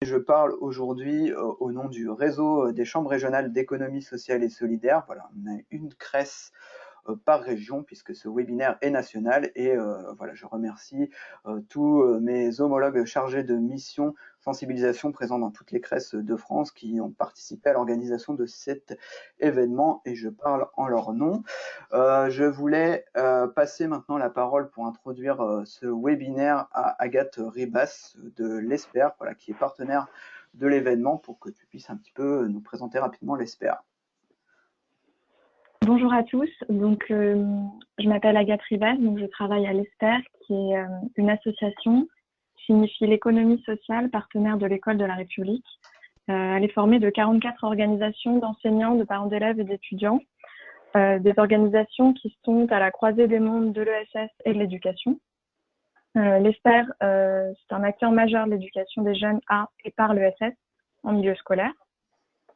Je parle aujourd'hui au nom du réseau des chambres régionales d'économie sociale et solidaire. Voilà, on a une CRES par région puisque ce webinaire est national et voilà, je remercie tous mes homologues chargés de mission sensibilisation présents dans toutes les CRES de France qui ont participé à l'organisation de cet événement et je parle en leur nom. Je voulais passer maintenant la parole pour introduire ce webinaire à Agathe Ribas de l'ESPER, voilà, qui est partenaire de l'événement pour que tu puisses un petit peu nous présenter rapidement l'ESPER. Bonjour à tous, donc je m'appelle Agathe Ribas, donc je travaille à l'ESPER qui est une association qui signifie l'économie sociale partenaire de l'école de la République. Elle est formée de 44 organisations d'enseignants, de parents d'élèves et d'étudiants, des organisations qui sont à la croisée des mondes de l'ESS et de l'éducation. L'ESPER, c'est un acteur majeur de l'éducation des jeunes à et par l'ESS en milieu scolaire.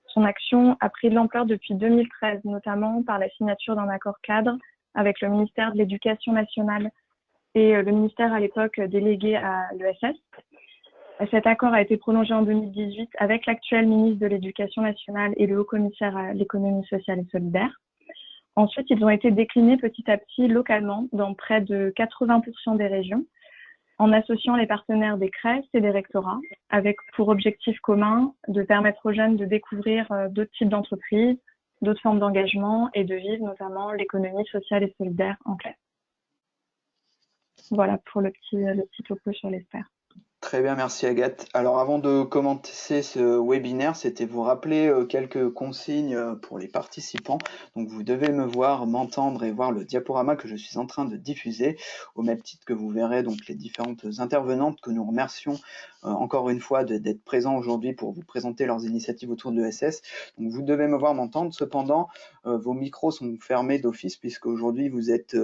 Son action a pris de l'ampleur depuis 2013, notamment par la signature d'un accord cadre avec le ministère de l'Éducation nationale et le ministère à l'époque délégué à l'ESS. Cet accord a été prolongé en 2018 avec l'actuel ministre de l'Éducation nationale et le haut-commissaire à l'économie sociale et solidaire. Ensuite, ils ont été déclinés petit à petit localement dans près de 80% des régions, en associant les partenaires des CRES et des rectorats, avec pour objectif commun de permettre aux jeunes de découvrir d'autres types d'entreprises, d'autres formes d'engagement et de vivre notamment l'économie sociale et solidaire en classe. Voilà pour le petit topo sur l'ESPER. Très bien, merci Agathe. Alors avant de commencer ce webinaire, c'était vous rappeler quelques consignes pour les participants. Donc vous devez me voir, m'entendre et voir le diaporama que je suis en train de diffuser, au même titre que vous verrez donc les différentes intervenantes que nous remercions encore une fois d'être présents aujourd'hui pour vous présenter leurs initiatives autour de l'ESS. Donc vous devez me voir, m'entendre. Cependant, vos micros sont fermés d'office puisque aujourd'hui vous êtes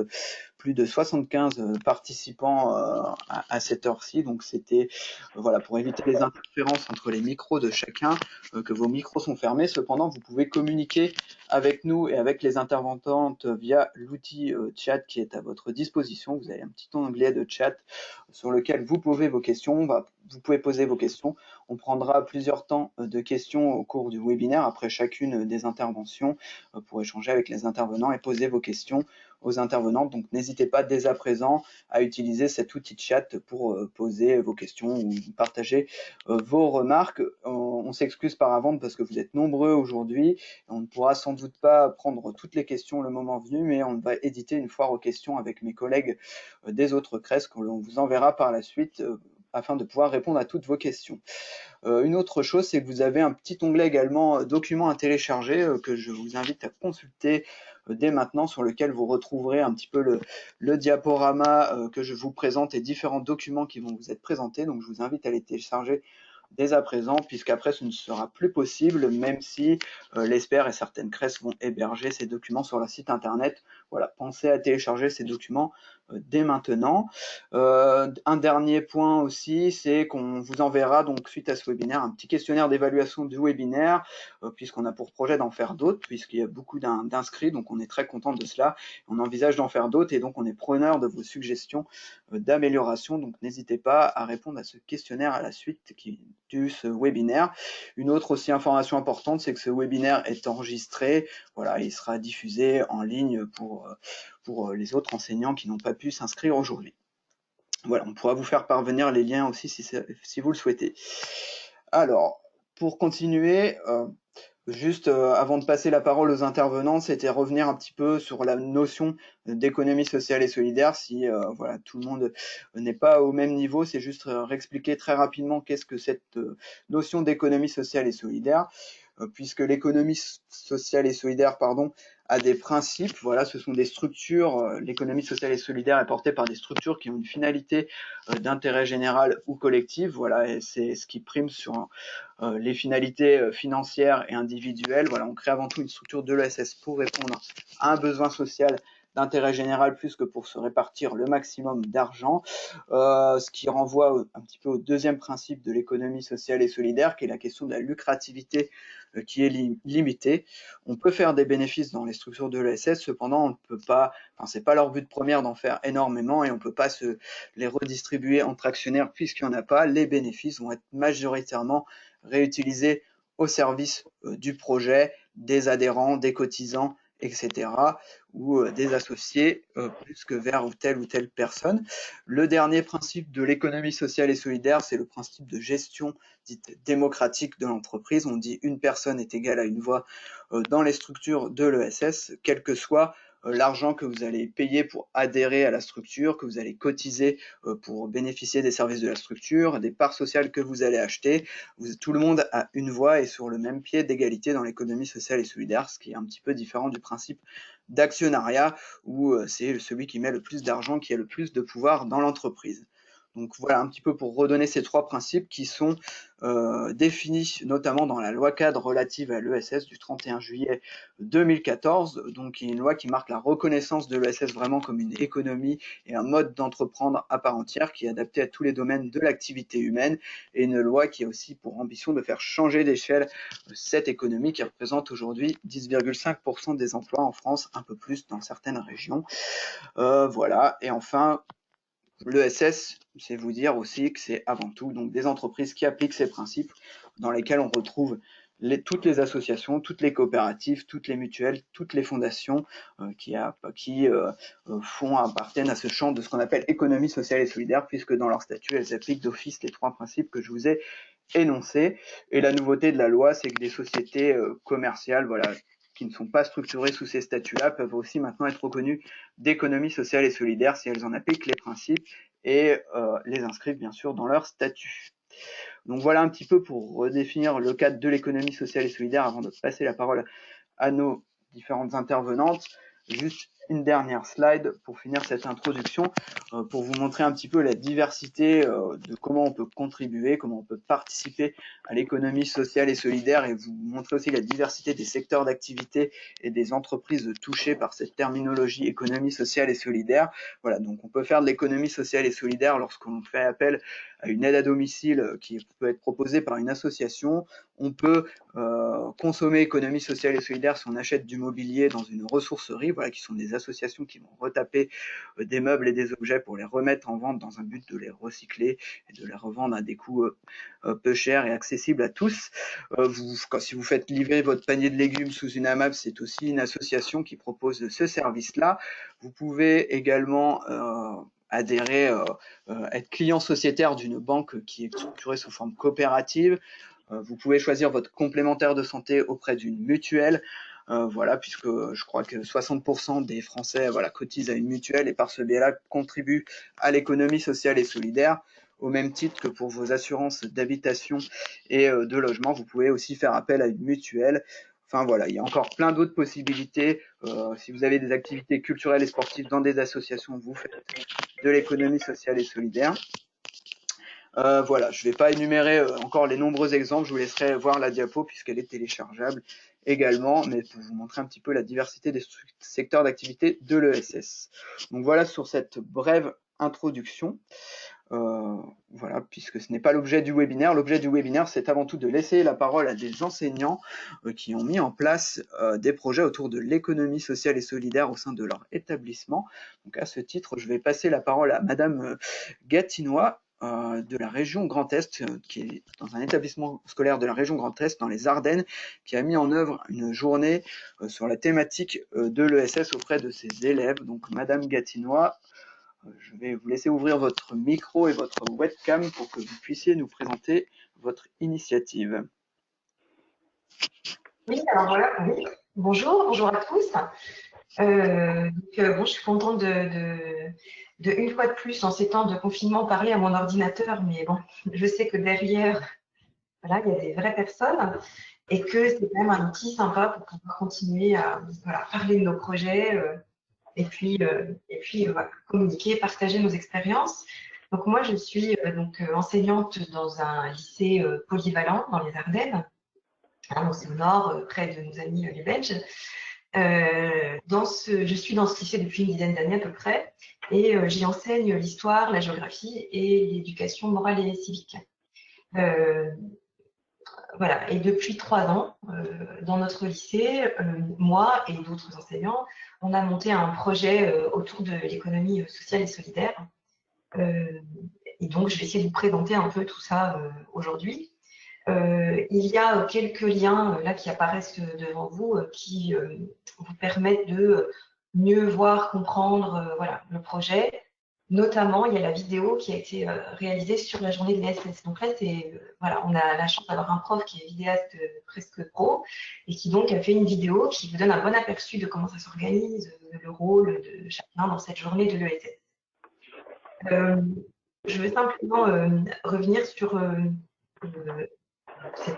plus de 75 participants à cette heure-ci. Donc c'était voilà, pour éviter les interférences entre les micros de chacun, que vos micros sont fermés. Cependant, vous pouvez communiquer avec nous et avec les intervenantes via l'outil chat qui est à votre disposition. Vous avez un petit onglet de chat sur lequel vous posez vos questions. Vous pouvez poser vos questions. On prendra plusieurs temps de questions au cours du webinaire après chacune des interventions pour échanger avec les intervenants et poser vos questions aux intervenantes. Donc n'hésitez pas dès à présent à utiliser cet outil de chat pour poser vos questions ou partager vos remarques. On s'excuse par avance parce que vous êtes nombreux aujourd'hui. On ne pourra sans doute pas prendre toutes les questions le moment venu, mais on va éditer une foire aux questions avec mes collègues des autres CRES que l'on vous enverra par la suite afin de pouvoir répondre à toutes vos questions. Une autre chose, c'est que vous avez un petit onglet également documents à télécharger que je vous invite à consulter dès maintenant, sur lequel vous retrouverez un petit peu le diaporama que je vous présente et différents documents qui vont vous être présentés. Donc je vous invite à les télécharger dès à présent, puisqu'après ce ne sera plus possible, même si l'ESPER et certaines CRES vont héberger ces documents sur leur site internet. Voilà, pensez à télécharger ces documents dès maintenant. Un dernier point aussi, c'est qu'on vous enverra donc suite à ce webinaire un petit questionnaire d'évaluation du webinaire, puisqu'on a pour projet d'en faire d'autres, puisqu'il y a beaucoup d'inscrits, donc on est très content de cela. On envisage d'en faire d'autres et donc on est preneur de vos suggestions d'amélioration, donc n'hésitez pas à répondre à ce questionnaire à la suite de ce webinaire. Une autre aussi information importante, c'est que ce webinaire est enregistré, voilà, il sera diffusé en ligne pour les autres enseignants qui n'ont pas pu s'inscrire aujourd'hui. Voilà, on pourra vous faire parvenir les liens aussi si vous le souhaitez. Alors, pour continuer, juste avant de passer la parole aux intervenants, c'était revenir un petit peu sur la notion d'économie sociale et solidaire. Si voilà, tout le monde n'est pas au même niveau, c'est juste réexpliquer très rapidement qu'est-ce que cette notion d'économie sociale et solidaire, puisque l'économie sociale et solidaire, pardon, a des principes. Voilà, ce sont des structures. L'économie sociale et solidaire est portée par des structures qui ont une finalité d'intérêt général ou collectif. Voilà, et c'est ce qui prime sur les finalités financières et individuelles. Voilà, on crée avant tout une structure de l'ESS pour répondre à un besoin social d'intérêt général plus que pour se répartir le maximum d'argent, ce qui renvoie un petit peu au deuxième principe de l'économie sociale et solidaire, qui est la question de la lucrativité qui est limitée. On peut faire des bénéfices dans les structures de l'ESS, cependant on ne peut pas, enfin c'est pas leur but premier d'en faire énormément et on ne peut pas les redistribuer entre actionnaires puisqu'il n'y en a pas. Les bénéfices vont être majoritairement réutilisés au service du projet, des adhérents, des cotisants, etc., ou des associés, plus que vers telle ou telle personne. Le dernier principe de l'économie sociale et solidaire, c'est le principe de gestion dite démocratique de l'entreprise. On dit une personne est égale à une voix dans les structures de l'ESS, quel que soit l'argent que vous allez payer pour adhérer à la structure, que vous allez cotiser pour bénéficier des services de la structure, des parts sociales que vous allez acheter. Tout le monde a une voix et sur le même pied d'égalité dans l'économie sociale et solidaire, ce qui est un petit peu différent du principe d'actionnariat où c'est celui qui met le plus d'argent qui a le plus de pouvoir dans l'entreprise. Donc voilà un petit peu pour redonner ces trois principes qui sont définis notamment dans la loi cadre relative à l'ESS du 31 juillet 2014, donc une loi qui marque la reconnaissance de l'ESS vraiment comme une économie et un mode d'entreprendre à part entière qui est adapté à tous les domaines de l'activité humaine, et une loi qui a aussi pour ambition de faire changer d'échelle cette économie qui représente aujourd'hui 10,5% des emplois en France, un peu plus dans certaines régions. Voilà, et enfin, l'ESS, c'est vous dire aussi que c'est avant tout donc des entreprises qui appliquent ces principes, dans lesquels on retrouve toutes les associations, toutes les coopératives, toutes les mutuelles, toutes les fondations qui appartiennent à ce champ de ce qu'on appelle économie sociale et solidaire, puisque dans leur statut, elles appliquent d'office les trois principes que je vous ai énoncés. Et la nouveauté de la loi, c'est que des sociétés commerciales, voilà, qui ne sont pas structurées sous ces statuts-là, peuvent aussi maintenant être reconnues d'économie sociale et solidaire si elles en appliquent les principes et les inscrivent bien sûr dans leur statut. Donc voilà un petit peu pour redéfinir le cadre de l'économie sociale et solidaire avant de passer la parole à nos différentes intervenantes. Juste une dernière slide pour finir cette introduction, pour vous montrer un petit peu la diversité de comment on peut contribuer, comment on peut participer à l'économie sociale et solidaire, et vous montrer aussi la diversité des secteurs d'activité et des entreprises touchées par cette terminologie économie sociale et solidaire. Voilà, donc on peut faire de l'économie sociale et solidaire lorsqu'on fait appel à une aide à domicile qui peut être proposée par une association. On peut consommer économie sociale et solidaire si on achète du mobilier dans une ressourcerie, voilà, qui sont des associations qui vont retaper des meubles et des objets pour les remettre en vente dans un but de les recycler et de les revendre à des coûts peu chers et accessibles à tous. Si vous faites livrer votre panier de légumes sous une AMAP, c'est aussi une association qui propose ce service-là. Vous pouvez également adhérer, être client sociétaire d'une banque qui est structurée sous forme coopérative. Vous pouvez choisir votre complémentaire de santé auprès d'une mutuelle, voilà, puisque je crois que 60% des Français voilà, cotisent à une mutuelle et par ce biais-là contribuent à l'économie sociale et solidaire. Au même titre que pour vos assurances d'habitation et de logement, vous pouvez aussi faire appel à une mutuelle. Enfin voilà, il y a encore plein d'autres possibilités. Si vous avez des activités culturelles et sportives dans des associations, vous faites de l'économie sociale et solidaire. Voilà, je ne vais pas énumérer encore les nombreux exemples, je vous laisserai voir la diapo puisqu'elle est téléchargeable également, mais pour vous montrer un petit peu la diversité des secteurs d'activité de l'ESS. Donc voilà sur cette brève introduction. Voilà, puisque ce n'est pas l'objet du webinaire. L'objet du webinaire, c'est avant tout de laisser la parole à des enseignants qui ont mis en place des projets autour de l'économie sociale et solidaire au sein de leur établissement. Donc à ce titre, je vais passer la parole à Madame Gatinois de la région Grand Est, qui est dans un établissement scolaire de la région Grand Est, dans les Ardennes, qui a mis en œuvre une journée sur la thématique de l'ESS auprès de ses élèves. Donc Madame Gatinois, je vais vous laisser ouvrir votre micro et votre webcam pour que vous puissiez nous présenter votre initiative. Oui, alors voilà, oui. Bonjour à tous. Je suis contente de une fois de plus, en ces temps de confinement, parler à mon ordinateur, mais bon, je sais que derrière, voilà, il y a des vraies personnes et que c'est quand même un outil sympa pour pouvoir continuer à parler de nos projets et puis communiquer, partager nos expériences. Donc moi, je suis enseignante dans un lycée polyvalent dans les Ardennes. Donc c'est au nord, près de nos amis les Belges. Je suis dans ce lycée depuis une dizaine d'années à peu près, et j'y enseigne l'histoire, la géographie et l'éducation morale et civique. Voilà, et depuis 3 ans, dans notre lycée, moi et d'autres enseignants, on a monté un projet autour de l'économie sociale et solidaire. Et donc, je vais essayer de vous présenter un peu tout ça aujourd'hui. Il y a quelques liens là qui apparaissent devant vous qui vous permettent de mieux voir, comprendre voilà, le projet. Notamment, il y a la vidéo qui a été réalisée sur la journée de l'ESS. Donc là, voilà, on a la chance d'avoir un prof qui est vidéaste presque pro et qui donc a fait une vidéo qui vous donne un bon aperçu de comment ça s'organise, le rôle de chacun dans cette journée de l'ESS. Je veux simplement revenir sur cette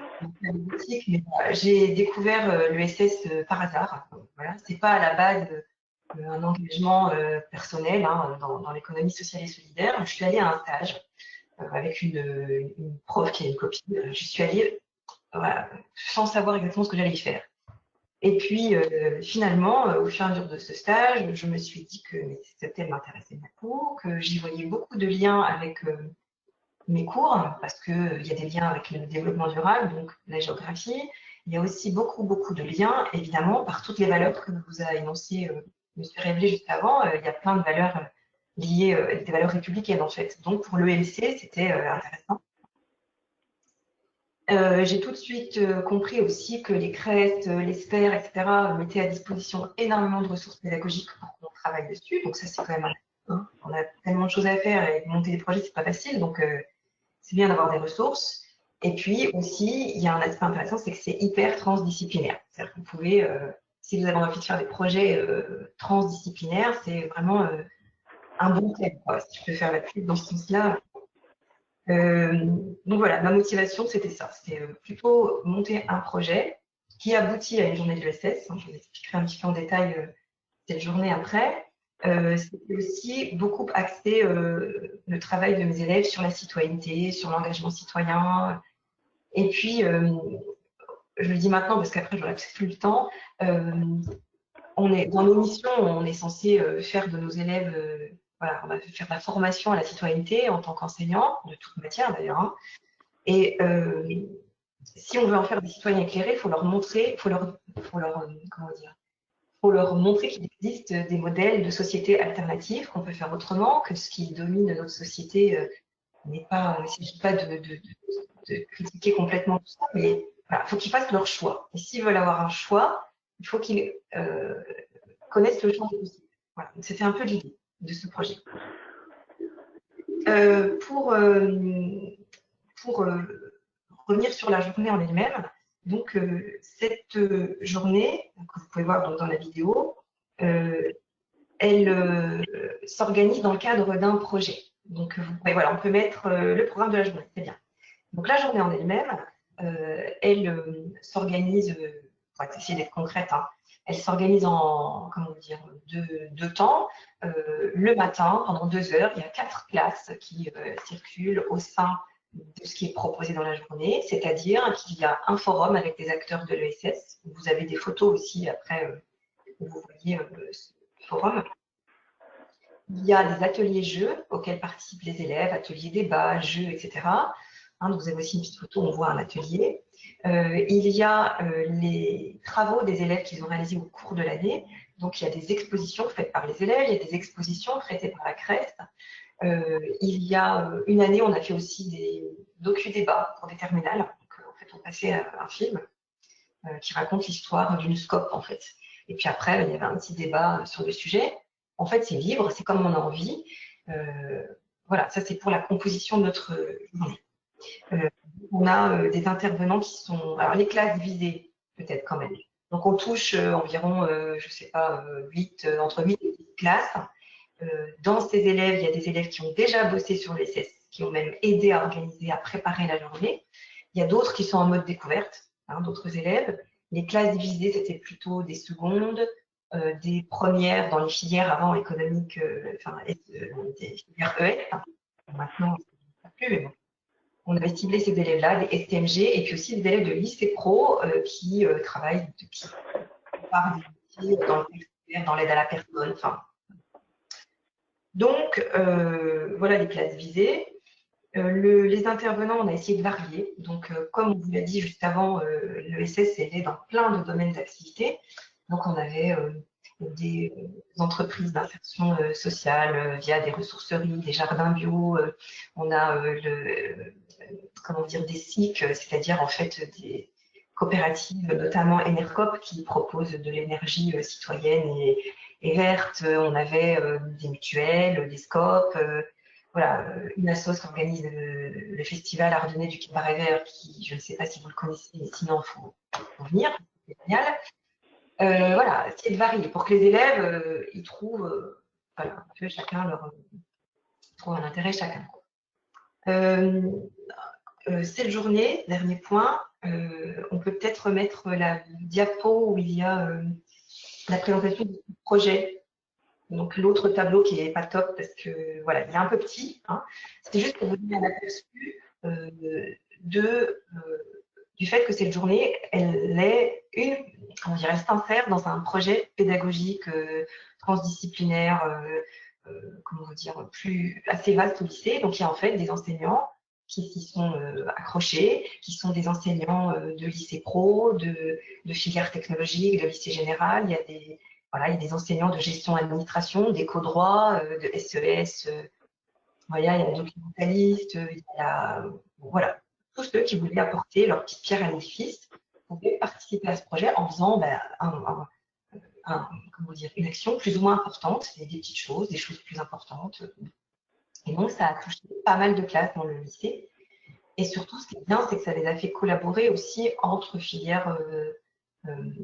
politique, mais j'ai découvert l'ESS par hasard. Voilà, c'est pas à la base un engagement personnel hein, dans l'économie sociale et solidaire. Je suis allée à un stage avec une prof qui est une copine. Je suis allée voilà, sans savoir exactement ce que j'allais y faire. Et puis, finalement, au fur et à mesure de ce stage, je me suis dit que ce thème m'intéressait beaucoup, que j'y voyais beaucoup de liens avec mes cours, parce qu'il y a des liens avec le développement durable, donc la géographie. Il y a aussi beaucoup de liens, évidemment, par toutes les valeurs que vous avez énoncées, M. Révélé juste avant. Il y a plein de valeurs liées, des valeurs républicaines, en fait. Donc, pour l'EMC, c'était intéressant. J'ai tout de suite compris aussi que les CREST, les SPER, etc. mettaient à disposition énormément de ressources pédagogiques pour qu'on travaille dessus. Donc ça, c'est quand même hein, on a tellement de choses à faire et monter des projets, c'est pas facile. Donc c'est bien d'avoir des ressources. Et puis aussi, il y a un aspect intéressant, c'est que c'est hyper transdisciplinaire. C'est-à-dire que vous pouvez, si vous avez envie de faire des projets transdisciplinaires, c'est vraiment un bon thème, quoi. Si je peux faire la pub dans ce sens-là. Donc voilà, ma motivation, c'était ça. C'était plutôt monter un projet qui aboutit à une journée de l'ESS. Je vous expliquerai un petit peu en détail cette journée après. C'était aussi beaucoup axé le travail de mes élèves sur la citoyenneté, sur l'engagement citoyen. Et puis, je le dis maintenant parce qu'après, j'aurai peut-être plus le temps. Dans nos missions, on est censé faire de nos élèves voilà, on va faire de la formation à la citoyenneté en tant qu'enseignant, de toute matière d'ailleurs. Hein. Et si on veut en faire des citoyens éclairés, il faut leur montrer, faut leur montrer qu'il existe des modèles de société alternatives, qu'on peut faire autrement, que ce qui domine notre société n'est pas, il ne s'agit pas de critiquer complètement tout ça, mais voilà, il faut qu'ils fassent leur choix. Et s'ils veulent avoir un choix, il faut qu'ils connaissent le champ des possibles. Voilà, c'était un peu l'idée de ce projet. Pour revenir sur la journée en elle-même, donc cette journée, que vous pouvez voir dans la vidéo, elle s'organise dans le cadre d'un projet. Donc vous pouvez, voilà, on peut mettre le programme de la journée, c'est bien. Donc la journée en elle-même, elle s'organise, pour essayer d'être concrète, hein, elle s'organise en deux temps. Le matin, pendant 2 heures, il y a 4 classes qui circulent au sein de ce qui est proposé dans la journée, c'est-à-dire qu'il y a un forum avec des acteurs de l'ESS. Vous avez des photos aussi après où vous voyez ce forum. Il y a des ateliers jeux auxquels participent les élèves, ateliers débat, jeux, etc. Hein, donc vous avez aussi une petite photo, on voit un atelier. Il y a les travaux des élèves qu'ils ont réalisés au cours de l'année. Donc il y a des expositions faites par les élèves, il y a des expositions traitées par la CREST. Il y a une année, on a fait aussi des docu-débats pour des terminales. Donc, en fait, on passait un film qui raconte l'histoire d'une SCOP, en fait. Et puis après, il y avait un petit débat sur le sujet. En fait, c'est libre, c'est comme on a envie. Voilà, ça c'est pour la composition de notre journée. On a des intervenants qui sont... Alors, les classes divisées, peut-être quand même. Donc, on touche environ, je ne sais pas, entre 8 et 10 classes. Dans ces élèves, il y a des élèves qui ont déjà bossé sur l'ESS, qui ont même aidé à organiser, à préparer la journée. Il y a d'autres qui sont en mode découverte, hein, d'autres élèves. Les classes divisées, c'était plutôt des secondes, des premières dans les filières avant économiques, des filières ES. Maintenant, on ne sait plus, mais bon. On avait ciblé ces élèves-là, des STMG, et puis aussi des élèves de lycée pro qui travaillent, qui parlent aussi dans le texte, dans l'aide à la personne. Enfin. Donc, voilà les classes visées. Les intervenants, on a essayé de varier. Donc, comme on vous l'a dit juste avant, l'ESS est dans plein de domaines d'activité. Donc, on avait des entreprises d'insertion sociale via des ressourceries, des jardins bio. On a comment dire, des SIC, c'est-à-dire en fait des coopératives, notamment Enercop, qui proposent de l'énergie citoyenne et verte. On avait des mutuelles, des SCOP. Voilà, une assoce qui organise le festival Ardennais du Cabaret Vert, qui, je ne sais pas si vous le connaissez, mais sinon, il faut venir, c'est génial. Voilà, c'est de varier pour que les élèves, ils trouvent, voilà, un peu chacun trouve un intérêt chacun. Cette journée, dernier point, on peut peut-être remettre la diapo où il y a la présentation du projet. Donc l'autre tableau qui n'est pas top parce que voilà, il est un peu petit. Hein. C'est juste pour vous donner un aperçu du fait que cette journée, elle est elle s'insère dans un projet pédagogique transdisciplinaire, comment vous dire, assez vaste au lycée. Donc il y a en fait des enseignants qui s'y sont accrochés, qui sont des enseignants de lycée pro, de filières technologiques, de lycée général. Il y a des voilà, il y a des enseignants de gestion administration, d'éco-droit, de SES, voilà, il y a des documentalistes, il y a voilà, tous ceux qui voulaient apporter leur petite pierre à l'édifice pouvaient participer à ce projet en faisant comment dire, une action plus ou moins importante, des petites choses, des choses plus importantes. Et donc, ça a touché pas mal de classes dans le lycée. Et surtout, ce qui est bien, c'est que ça les a fait collaborer aussi entre filières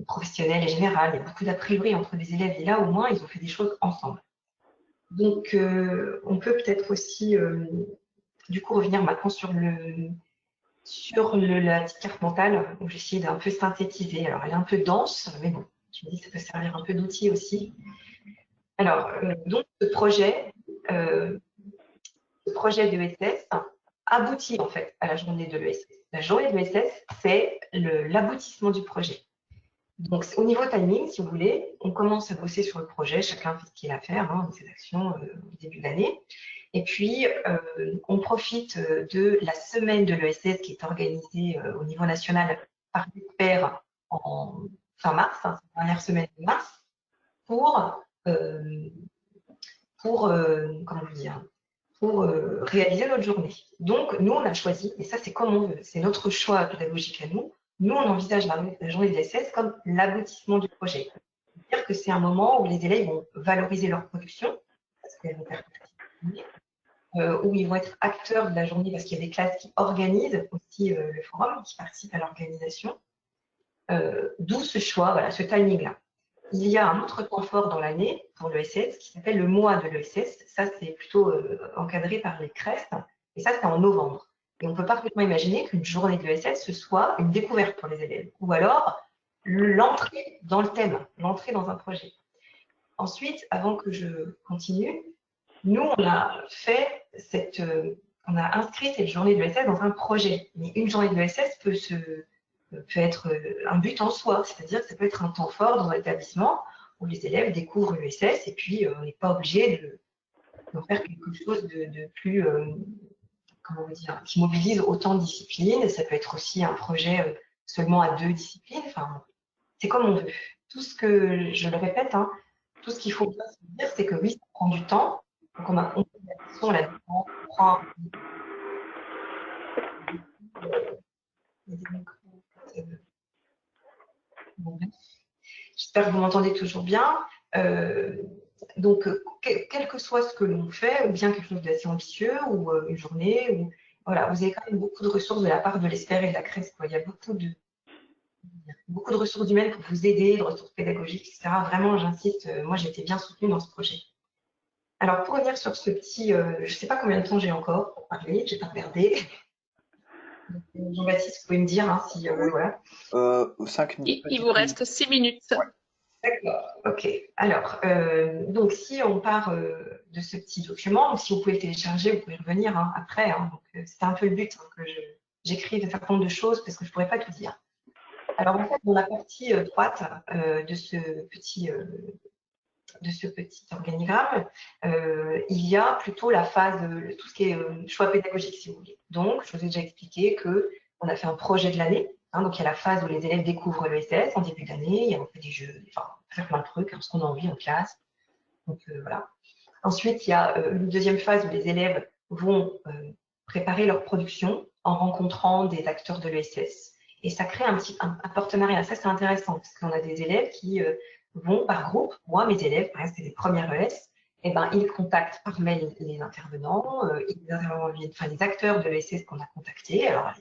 professionnelles et générales. Il y a beaucoup d'a priori entre les élèves et là, au moins, ils ont fait des choses ensemble. Donc, on peut peut-être aussi, du coup, revenir maintenant sur la petite carte mentale, où j'ai essayé d'un peu synthétiser. Alors, elle est un peu dense, mais bon, je me dis que ça peut servir un peu d'outil aussi. Alors, donc, ce projet de l'ESS aboutit en fait à la journée de l'ESS. La journée de l'ESS, c'est l'aboutissement du projet. Donc, au niveau timing, si vous voulez, on commence à bosser sur le projet, chacun fait ce qu'il a à faire, hein, ses actions au début de l'année. Et puis, on profite de la semaine de l'ESS qui est organisée au niveau national par l'expert en fin mars, hein, la dernière semaine de mars, pour comment vous dire, pour réaliser notre journée. Donc, nous, on a choisi, et ça, c'est comme on veut, c'est notre choix pédagogique à nous. Nous, on envisage la journée de l'ESS comme l'aboutissement du projet. C'est-à-dire que c'est un moment où les élèves vont valoriser leur production, parce qu'elles vont faire partie, où ils vont être acteurs de la journée, parce qu'il y a des classes qui organisent aussi le forum, qui participent à l'organisation. D'où ce choix, voilà, ce timing-là. Il y a un autre temps fort dans l'année pour l'ESS qui s'appelle le mois de l'ESS. Ça, c'est plutôt encadré par les CRES. Et ça, c'est en novembre. Et on peut parfaitement imaginer qu'une journée de l'ESS, ce soit une découverte pour les élèves. Ou alors, l'entrée dans le thème, l'entrée dans un projet. Ensuite, avant que je continue, nous, on a on a inscrit cette journée de l'ESS dans un projet. Mais une journée de l'ESS peut être un but en soi, c'est-à-dire que ça peut être un temps fort dans l'établissement où les élèves découvrent l'ESS et puis on n'est pas obligé d'en faire quelque chose de plus, comment dire, qui mobilise autant de disciplines. Ça peut être aussi un projet seulement à 2 disciplines. Enfin, c'est comme on veut. Tout ce que, je le répète, hein, tout ce qu'il faut bien se dire, c'est que oui, ça prend du temps. Donc on prend j'espère que vous m'entendez toujours bien. Donc, quel que soit ce que l'on fait, ou bien quelque chose d'assez ambitieux, ou une journée, ou, voilà, vous avez quand même beaucoup de ressources de la part de l'ESPER et de la CRES. Il y a beaucoup de ressources humaines pour vous aider, de ressources pédagogiques, etc. Vraiment, j'insiste, moi j'ai été bien soutenue dans ce projet. Alors, pour revenir sur ce petit, je ne sais pas combien de temps j'ai encore pour parler, je n'ai pas regardé. Jean-Baptiste, vous pouvez me dire hein, si, voilà. 5 minutes. Il vous reste 6 minutes. Ouais. D'accord, ok. Alors, donc si on part de ce petit document, donc si vous pouvez le télécharger, vous pouvez revenir hein, après. Hein, c'était un peu le but hein, que j'écrive un certain nombre de choses parce que je ne pourrais pas tout dire. Alors en fait, dans la partie droite de ce petit organigramme, il y a plutôt la phase, tout ce qui est choix pédagogique, si vous voulez. Donc, je vous ai déjà expliqué qu'on a fait un projet de l'année. Hein, donc, il y a la phase où les élèves découvrent le SS en début d'année. Il y a un peu des jeux, enfin, on fait plein de trucs, hein, ce qu'on a envie en classe. Donc, voilà. Ensuite, il y a une deuxième phase où les élèves vont préparer leur production en rencontrant des acteurs de l'ESS. Et ça crée un partenariat. Ça, c'est intéressant parce qu'on a des élèves qui vont par groupe. Moi, mes élèves, par exemple, c'est les premières ES, et ben, ils contactent par mail les intervenants, les acteurs de l'ESS qu'on a contactés. Alors,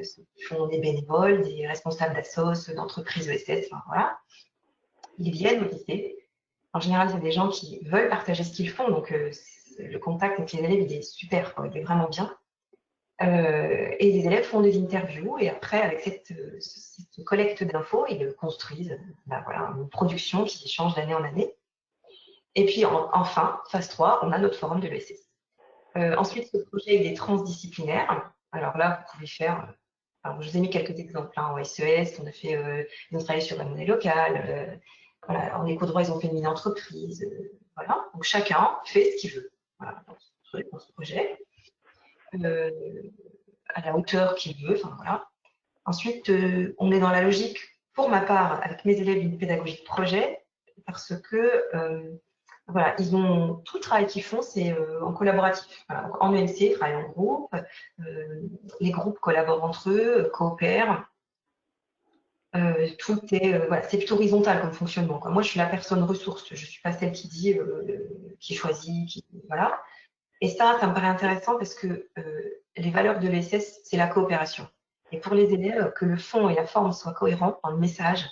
ceux qui font des bénévoles, des responsables d'assos, d'entreprises ESS, enfin, voilà. Ils viennent au lycée. En général, c'est des gens qui veulent partager ce qu'ils font, donc le contact avec les élèves, il est super, quoi, il est vraiment bien. Et les élèves font des interviews et après, avec cette collecte d'infos, ils construisent voilà, une production qui change d'année en année. Et puis enfin, phase 3, on a notre forum de l'ESS. Ensuite, ce projet, il est transdisciplinaire. Alors là, vous pouvez faire... alors, je vous ai mis quelques exemples. Hein. En SES, on a fait, ils ont travaillé sur la monnaie locale. Voilà, en éco droit, ils ont fait une mini-entreprise. Voilà. Donc chacun fait ce qu'il veut voilà, dans ce projet. À la hauteur qu'il veut. Enfin, voilà. Ensuite, on est dans la logique, pour ma part, avec mes élèves d'une pédagogie de projet, parce que voilà, ils ont tout le travail qu'ils font, c'est en collaboratif. Voilà. Donc, en EMC, ils travaillent en groupe, les groupes collaborent entre eux, coopèrent. Tout est, voilà, c'est plutôt horizontal comme fonctionnement. Quoi. Moi, je suis la personne ressource, je ne suis pas celle qui dit, qui choisit, voilà. Et ça me paraît intéressant parce que les valeurs de l'ESS, c'est la coopération. Et pour les élèves, que le fond et la forme soient cohérents dans le message,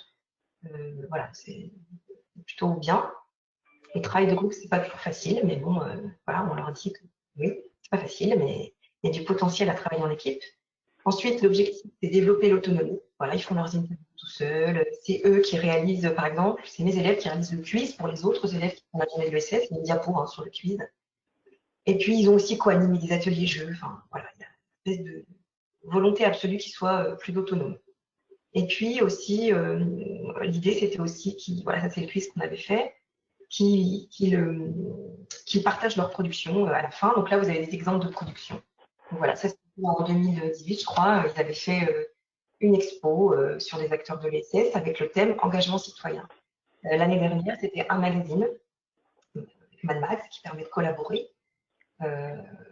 voilà, c'est plutôt bien. Les travails de groupe, c'est pas toujours facile, mais bon, voilà, on leur dit que oui, c'est pas facile, mais il y a du potentiel à travailler en équipe. Ensuite, l'objectif, c'est développer l'autonomie. Voilà, ils font leurs interviews tout seuls. C'est eux qui réalisent, par exemple, c'est mes élèves qui réalisent le quiz pour les autres élèves qui font la journée de l'ESS, il y a une diapo hein, sur le quiz. Et puis, ils ont aussi co-animé des ateliers jeux. Enfin, voilà, il y a une espèce de volonté absolue qu'ils soient plus autonomes. Et puis aussi, l'idée, c'était aussi voilà, ça c'est le quiz qu'on avait fait, qu'ils partagent leur production à la fin. Donc là, vous avez des exemples de production. Donc voilà, ça c'était en 2018, je crois. Ils avaient fait une expo sur les acteurs de l'ESS avec le thème engagement citoyen. L'année dernière, c'était un magazine, Mad Max, qui permet de collaborer.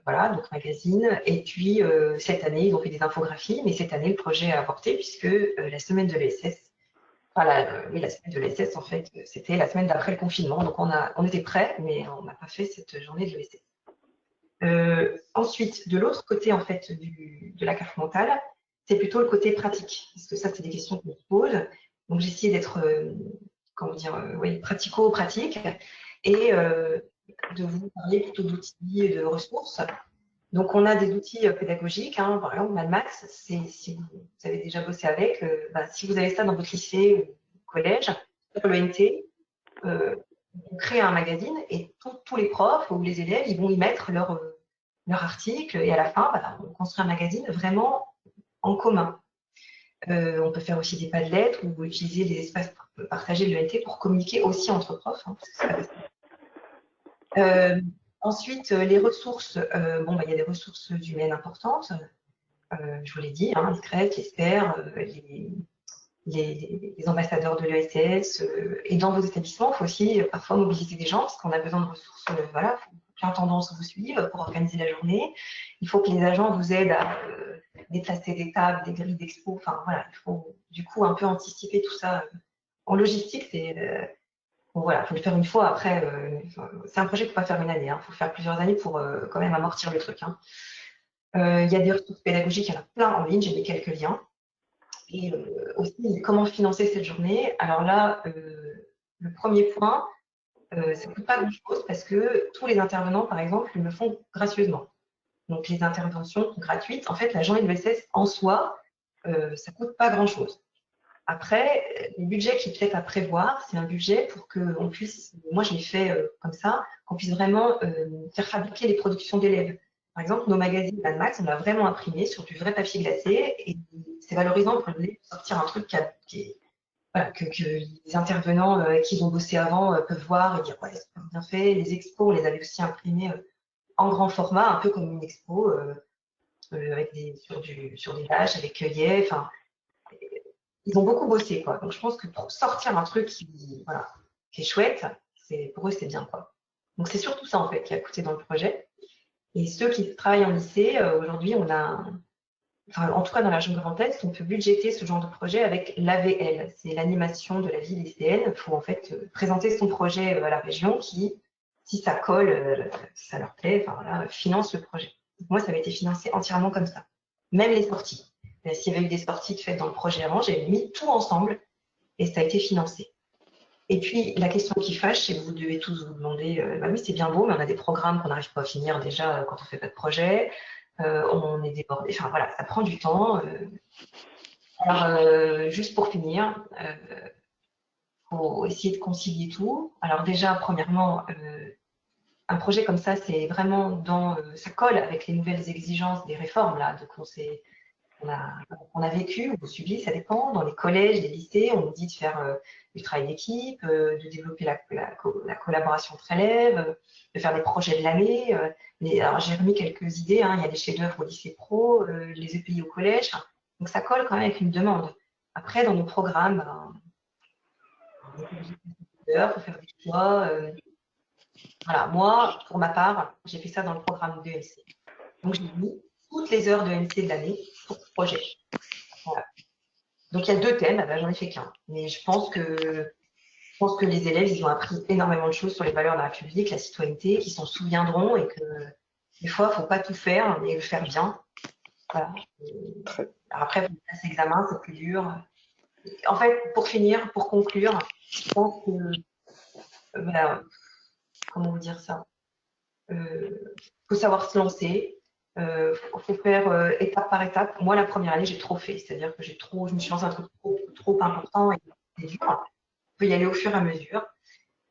Voilà, donc magazine. Et puis, cette année, ils ont fait des infographies, mais cette année, le projet a avorté puisque la semaine de l'ESS, oui, la semaine de l'ESS, en fait, c'était la semaine d'après le confinement. Donc, on était prêts, mais on n'a pas fait cette journée de l'ESS. Ensuite, de l'autre côté, en fait, de la carte mentale, c'est plutôt le côté pratique. Parce que ça, c'est des questions qu'on se pose. Donc, j'ai essayé d'être, comment dire, oui, pratico-pratique. Et de vous parler plutôt d'outils et de ressources. Donc, on a des outils pédagogiques. Hein, par exemple, MadMax, si vous avez déjà bossé avec, si vous avez ça dans votre lycée ou collège, sur le NT, on crée un magazine et tous les profs ou les élèves, ils vont y mettre leur article et à la fin, on construit un magazine vraiment en commun. On peut faire aussi des padlets ou utiliser des espaces partagés de l'ENT pour communiquer aussi entre profs. Hein, ensuite, les ressources, il y a des ressources humaines importantes. Je vous l'ai dit, hein, les CRET, les SPER, les ambassadeurs de l'ESS. Et dans vos établissements, il faut aussi parfois mobiliser des gens parce qu'on a besoin de ressources. Voilà, il faut que l'intendance vous suive pour organiser la journée. Il faut que les agents vous aident à déplacer des tables, des grilles d'expo. Enfin, voilà, il faut du coup un peu anticiper tout ça. En logistique, c'est... Bon, voilà, il faut le faire une fois. Après, c'est un projet qu'il ne faut pas faire une année. Il faut le faire plusieurs années pour quand même amortir le truc. Hein. Il y a des ressources pédagogiques, il y en a plein en ligne. J'ai mis quelques liens. Et aussi, comment financer cette journée? Alors là, le premier point, ça ne coûte pas grand-chose parce que tous les intervenants, par exemple, le font gracieusement. Donc, les interventions gratuites, en fait, la journée de l'ESS en soi, ça ne coûte pas grand-chose. Après, le budget qui est peut-être à prévoir, c'est un budget pour qu'on puisse, moi je l'ai fait comme ça, qu'on puisse vraiment faire fabriquer les productions d'élèves. Par exemple, nos magazines Mad Max, on l'a vraiment imprimé sur du vrai papier glacé et c'est valorisant pour les sortir un truc voilà, que les intervenants qui ont bossé avant peuvent voir et dire ouais, c'est bien fait. Les expos, on les avait aussi imprimés en grand format, un peu comme une expo, avec sur des pages, avec œillets. Enfin, ils ont beaucoup bossé, quoi. Donc je pense que pour sortir un truc voilà, qui est chouette, pour eux c'est bien, quoi. Donc c'est surtout ça en fait qui a coûté dans le projet. Et ceux qui travaillent en lycée, aujourd'hui, on a enfin, en tout cas dans la région Grand Est, on peut budgéter ce genre de projet avec l'AVL, c'est l'animation de la vie lycéenne. Il faut en fait présenter son projet à la région qui, si ça colle, si ça leur plaît, enfin, voilà, finance le projet. Donc, moi, ça avait été financé entièrement comme ça, même les sorties. S'il y avait eu des sorties faites dans le projet avant, j'ai mis tout ensemble et ça a été financé. Et puis, la question qui fâche, c'est que vous devez tous vous demander, bah oui, c'est bien beau, mais on a des programmes qu'on n'arrive pas à finir déjà quand on ne fait pas de projet. On est débordé. Enfin, voilà, ça prend du temps. Alors, juste pour finir, faut essayer de concilier tout. Alors déjà, premièrement, un projet comme ça, c'est vraiment ça colle avec les nouvelles exigences des réformes là, qu'on a vécu ou subi, ça dépend. Dans les collèges, les lycées, on nous dit de faire du travail d'équipe, de développer la collaboration entre élèves, de faire des projets de l'année. Alors, j'ai remis quelques idées. Hein. Il y a des chefs-d'œuvre au lycée pro, les EPI au collège. Donc, ça colle quand même avec une demande. Après, dans nos programmes, il faut faire des choix. Voilà. Moi, pour ma part, j'ai fait ça dans le programme de d'EMC. Donc, j'ai mis toutes les heures de MC de l'année pour ce projet. Voilà. Donc, il y a 2 thèmes, j'en ai fait qu'un. Mais je pense que les élèves, ils ont appris énormément de choses sur les valeurs de la République, la citoyenneté, qu'ils s'en souviendront et que des fois, il ne faut pas tout faire, mais le faire bien. Voilà. Après, pour passer l'examen, c'est plus dur. En fait, pour finir, pour conclure, je pense que, voilà, comment vous dire ça, faut savoir se lancer. Faut faire étape par étape. Moi, la première année, j'ai trop fait. C'est-à-dire que je me suis lancée un truc trop important et c'est dur. On peut y aller au fur et à mesure.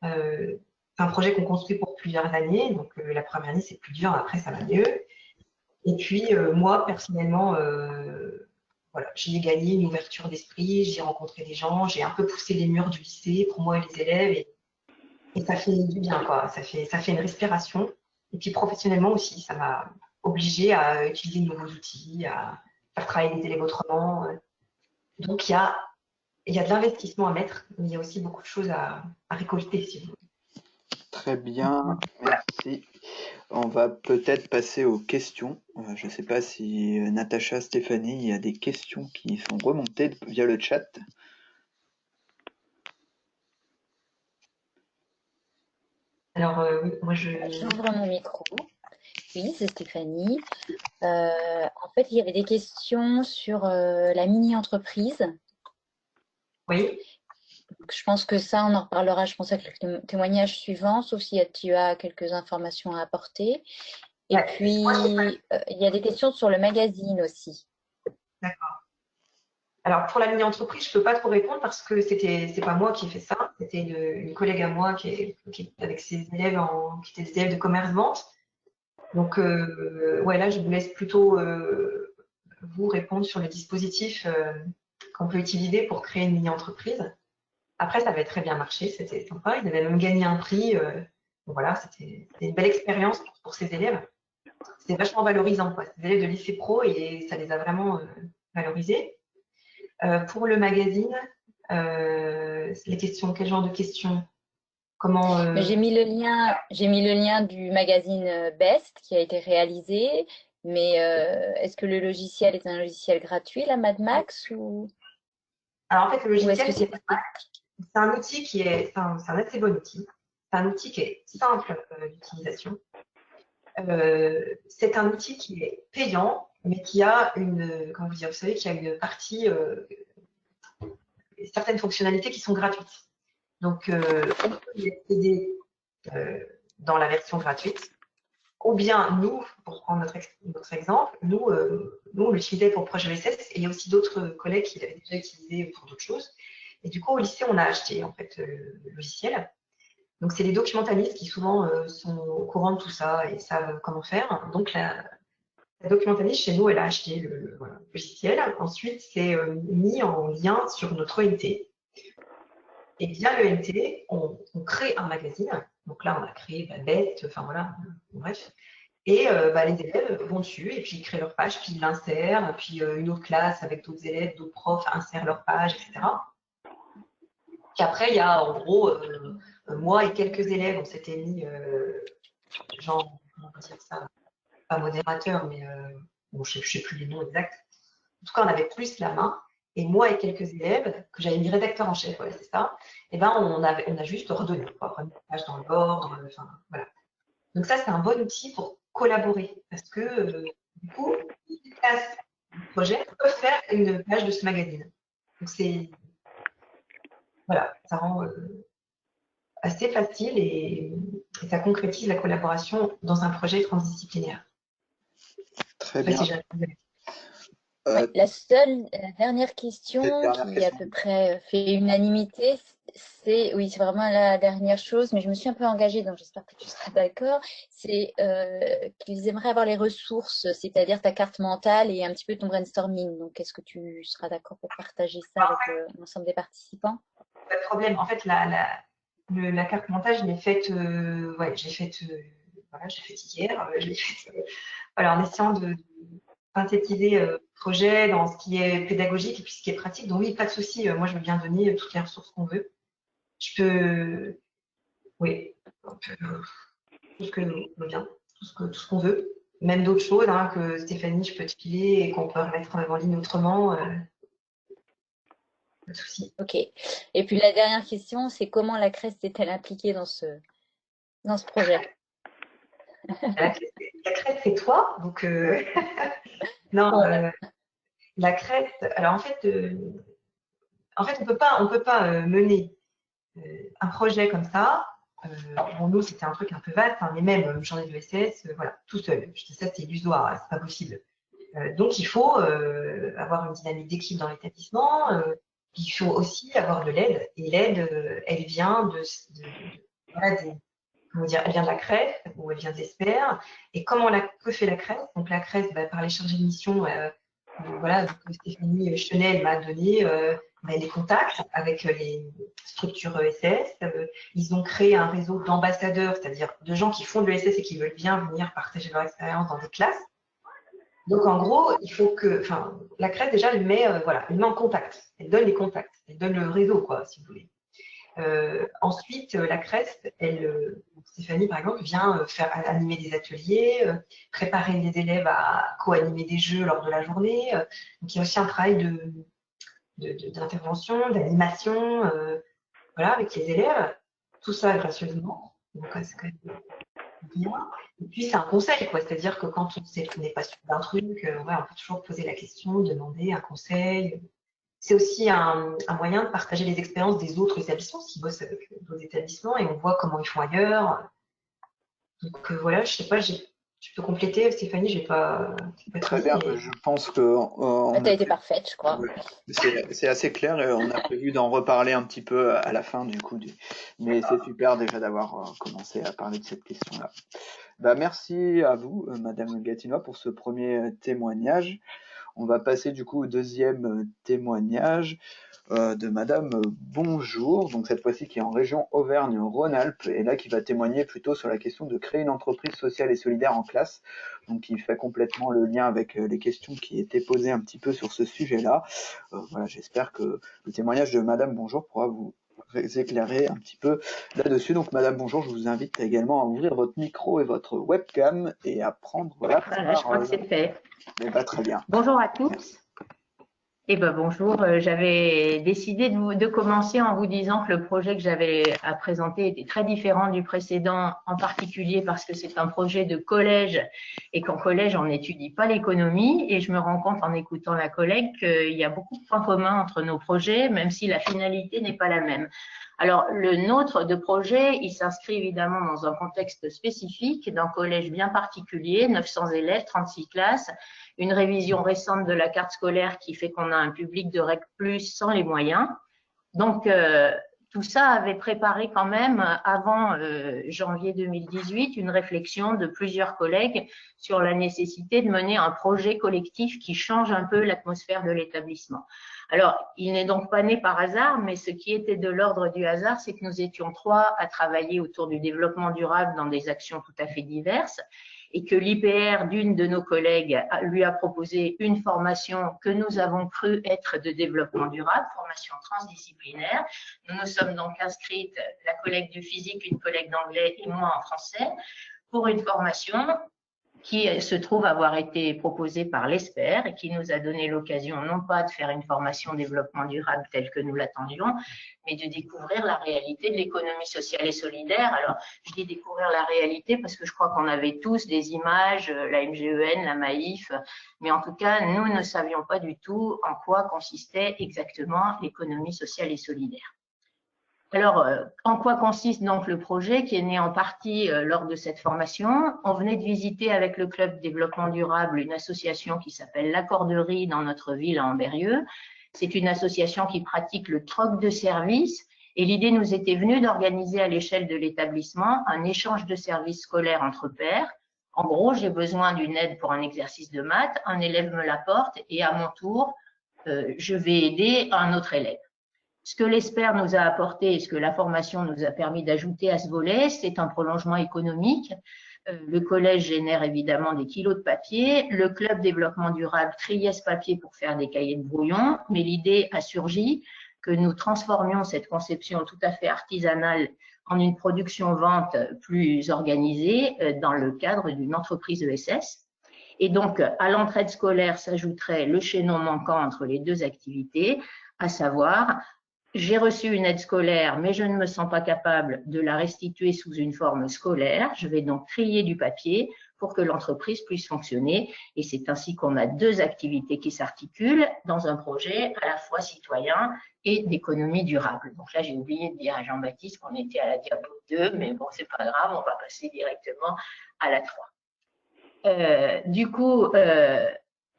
C'est un projet qu'on construit pour plusieurs années. Donc, la première année, c'est plus dur. Après, ça va mieux. Et puis, moi, personnellement, voilà, j'ai gagné une ouverture d'esprit. J'ai rencontré des gens. J'ai un peu poussé les murs du lycée pour moi et les élèves. Et ça fait du bien, quoi. Ça fait une respiration. Et puis professionnellement aussi, ça m'a obligée à utiliser de nouveaux outils, à faire travailler les élèves autrement. Donc il y a de l'investissement à mettre, mais il y a aussi beaucoup de choses à récolter, si vous voulez. Très bien, merci. On va peut-être passer aux questions. Je ne sais pas si Natacha, Stéphanie, il y a des questions qui sont remontées via le chat. Alors, oui, moi J'ouvre mon micro. Oui, c'est Stéphanie. En fait, il y avait des questions sur la mini-entreprise. Oui. Donc, je pense que ça, on en reparlera, je pense, avec le témoignage suivant, sauf si tu as quelques informations à apporter. Et Ouais, puis, il y a des questions sur le magazine aussi. D'accord. Alors, pour la mini-entreprise, je ne peux pas trop répondre parce que c'est pas moi qui ai fait ça. C'était une collègue à moi qui avec ses élèves qui étaient des élèves de commerce-vente. Donc, ouais, là, je vous laisse plutôt vous répondre sur le dispositif qu'on peut utiliser pour créer une mini-entreprise. Après, ça avait très bien marché, c'était sympa. Ils avaient même gagné un prix. Donc voilà, c'était une belle expérience pour ces élèves. C'était vachement valorisant, quoi. Ces élèves de lycée pro, et ça les a vraiment valorisés. Pour le magazine, les questions, quel genre de questions? Comment J'ai mis le lien du magazine Best qui a été réalisé. Mais est-ce que le logiciel est un logiciel gratuit, la Mad Max, ou Alors en fait, le est-ce logiciel, que c'est un outil c'est un assez bon outil. C'est un outil qui est simple d'utilisation. C'est un outil qui est payant, mais qui a comment vous dire, vous savez qu'il y a une partie, certaines fonctionnalités qui sont gratuites. Donc, on peut y accéder dans la version gratuite. Ou bien, nous, pour prendre notre exemple, nous, on l'utilisait pour le projet ESS et il y a aussi d'autres collègues qui l'avaient déjà utilisé pour d'autres choses. Et du coup, au lycée, on a acheté en fait le logiciel. Donc, c'est les documentalistes qui souvent sont au courant de tout ça et savent comment faire. Donc, La documentaliste, chez nous, elle a acheté voilà, le logiciel. Ensuite, c'est mis en lien sur notre ENT. Et via l'ENT, on crée un magazine. Donc là, on a créé Bête, enfin voilà, bref. Et les élèves vont dessus et puis ils créent leur page, puis ils l'insèrent, puis une autre classe avec d'autres élèves, d'autres profs insèrent leur page, etc. Puis après, il y a en gros moi et quelques élèves, on s'était mis, genre, comment on peut dire ça, pas modérateur, mais bon, je ne sais plus les noms exacts. En tout cas, on avait plus la main. Et moi et quelques élèves, que j'avais mis rédacteur en chef, voilà, c'est ça, et ben on a juste ordonné, quoi, remis la page dans l'ordre, enfin voilà. Donc ça, c'est un bon outil pour collaborer, parce que du coup, les classes du projet peuvent faire une page de ce magazine. Donc c'est, voilà, ça rend assez facile et ça concrétise la collaboration dans un projet transdisciplinaire. Très Je sais pas bien. si j'ai répondu. Ouais, la dernière question Dernière qui à question. peu près fait unanimité, oui, c'est vraiment la dernière chose, mais je me suis un peu engagée, donc j'espère que tu seras d'accord. C'est qu'ils aimeraient avoir les ressources, c'est-à-dire ta carte mentale et un petit peu ton brainstorming. Donc, est-ce que tu seras d'accord pour partager ça avec l'ensemble des participants? Pas de problème. En fait, la carte mentale, je l'ai faite, ouais, voilà, j'ai faite hier. Je l'ai faite, voilà, en essayant de synthétiser le projet dans ce qui est pédagogique et puis ce qui est pratique. Donc oui, pas de souci. Moi, je veux bien donner toutes les ressources qu'on veut. Je peux, oui, tout ce que nous veut bien, tout ce qu'on veut. Même d'autres choses hein, que Stéphanie, je peux te filer et qu'on peut remettre en ligne autrement. Pas de souci. Ok. Et puis la dernière question, c'est comment la Crest est-elle impliquée dans ce projet? La crête, c'est toi. Donc, non, la crête, alors en fait on peut pas mener un projet comme ça. Bon, nous, c'était un truc un peu vaste, hein, mais même une journée de ESS, voilà, tout seul. Je dis ça, c'est illusoire, hein, c'est pas possible. Donc, il faut avoir une dynamique d'équipe dans l'établissement. Il faut aussi avoir de l'aide. Et l'aide, elle vient voilà, comment dire, elle vient de la CREF ou elle vient d'Esper. Et comment que fait la CREF? Donc, la CREF, par les chargés de mission, voilà, donc Stéphanie Chenel m'a donné les contacts avec les structures ESS. Ils ont créé un réseau d'ambassadeurs, c'est-à-dire de gens qui font de l'ESS et qui veulent bien venir partager leur expérience dans des classes. Donc, en gros, il faut que, enfin, la CREF, déjà, elle met en contact. Elle donne les contacts. Elle donne le réseau, quoi, si vous voulez. Ensuite, la CREST, Stéphanie, par exemple, vient faire animer des ateliers, préparer les élèves à co-animer des jeux lors de la journée. Donc, il y a aussi un travail d'intervention, d'animation, voilà, avec les élèves. Tout ça gracieusement. Donc, c'est quand même bien. Et puis, c'est un conseil, quoi. C'est-à-dire que quand on n'est pas sûr d'un truc, on peut toujours poser la question, demander un conseil. C'est aussi un moyen de partager les expériences des autres établissements, qui bossent avec d'autres établissements, et on voit comment ils font ailleurs. Donc voilà, je sais pas, tu peux compléter, Stéphanie, j'ai pas Très tout bien. dit, mais Je pense que on Tu a as été parfaite, je crois. ouais, c'est assez clair et on a prévu d'en reparler un petit peu à la fin du coup. Mais c'est super déjà d'avoir commencé à parler de cette question-là. Bah, merci à vous, Madame Gatinois, pour ce premier témoignage. On va passer du coup au deuxième témoignage de Madame Bonjour, donc cette fois-ci qui est en région Auvergne-Rhône-Alpes, et là qui va témoigner plutôt sur la question de créer une entreprise sociale et solidaire en classe, donc qui fait complètement le lien avec les questions qui étaient posées un petit peu sur ce sujet-là. Voilà, j'espère que le témoignage de Madame Bonjour pourra vous éclairer un petit peu là-dessus. Donc Madame Bonjour, je vous invite également à ouvrir votre micro et votre webcam et à prendre la Voilà, je crois que c'est fait. très bien. Bonjour à tous. Eh ben bonjour, j'avais décidé de commencer en vous disant que le projet que j'avais à présenter était très différent du précédent, en particulier parce que c'est un projet de collège et qu'en collège, on n'étudie pas l'économie. Et je me rends compte en écoutant la collègue qu'il y a beaucoup de points communs entre nos projets, même si la finalité n'est pas la même. Alors, le nôtre de projet, il s'inscrit évidemment dans un contexte spécifique, d'un collège bien particulier, 900 élèves, 36 classes, une révision récente de la carte scolaire qui fait qu'on a un public de REC+, sans les moyens. Donc, tout ça avait préparé quand même, avant janvier 2018, une réflexion de plusieurs collègues sur la nécessité de mener un projet collectif qui change un peu l'atmosphère de l'établissement. Alors, il n'est donc pas né par hasard, mais ce qui était de l'ordre du hasard, c'est que nous étions 3 à travailler autour du développement durable dans des actions tout à fait diverses, et que l'IPR d'une de nos collègues lui a proposé une formation que nous avons cru être de développement durable, formation transdisciplinaire. Nous nous sommes donc inscrites, la collègue du physique, une collègue d'anglais et moi en français, pour une formation qui se trouve avoir été proposée par l'ESPER et qui nous a donné l'occasion non pas de faire une formation développement durable telle que nous l'attendions, mais de découvrir la réalité de l'économie sociale et solidaire. Alors, je dis découvrir la réalité parce que je crois qu'on avait tous des images, la MGEN, la Maïf, mais en tout cas, nous ne savions pas du tout en quoi consistait exactement l'économie sociale et solidaire. Alors, en quoi consiste donc le projet qui est né en partie lors de cette formation? On venait de visiter avec le Club Développement Durable une association qui s'appelle l'Accorderie dans notre ville à Ambérieu. C'est une association qui pratique le troc de services et l'idée nous était venue d'organiser à l'échelle de l'établissement un échange de services scolaires entre pairs. En gros, j'ai besoin d'une aide pour un exercice de maths, un élève me l'apporte et à mon tour, je vais aider un autre élève. Ce que l'ESPER nous a apporté et ce que la formation nous a permis d'ajouter à ce volet, c'est un prolongement économique. Le collège génère évidemment des kilos de papier. Le club développement durable triait ce papier pour faire des cahiers de brouillon, mais l'idée a surgi que nous transformions cette conception tout à fait artisanale en une production-vente plus organisée dans le cadre d'une entreprise ESS. Et donc, à l'entraide scolaire s'ajouterait le chaînon manquant entre les deux activités, à savoir j'ai reçu une aide scolaire, mais je ne me sens pas capable de la restituer sous une forme scolaire. Je vais donc trier du papier pour que l'entreprise puisse fonctionner. Et c'est ainsi qu'on a 2 activités qui s'articulent dans un projet à la fois citoyen et d'économie durable. Donc là, j'ai oublié de dire à Jean-Baptiste qu'on était à la diapo 2, mais bon, c'est pas grave, on va passer directement à la 3. Du coup,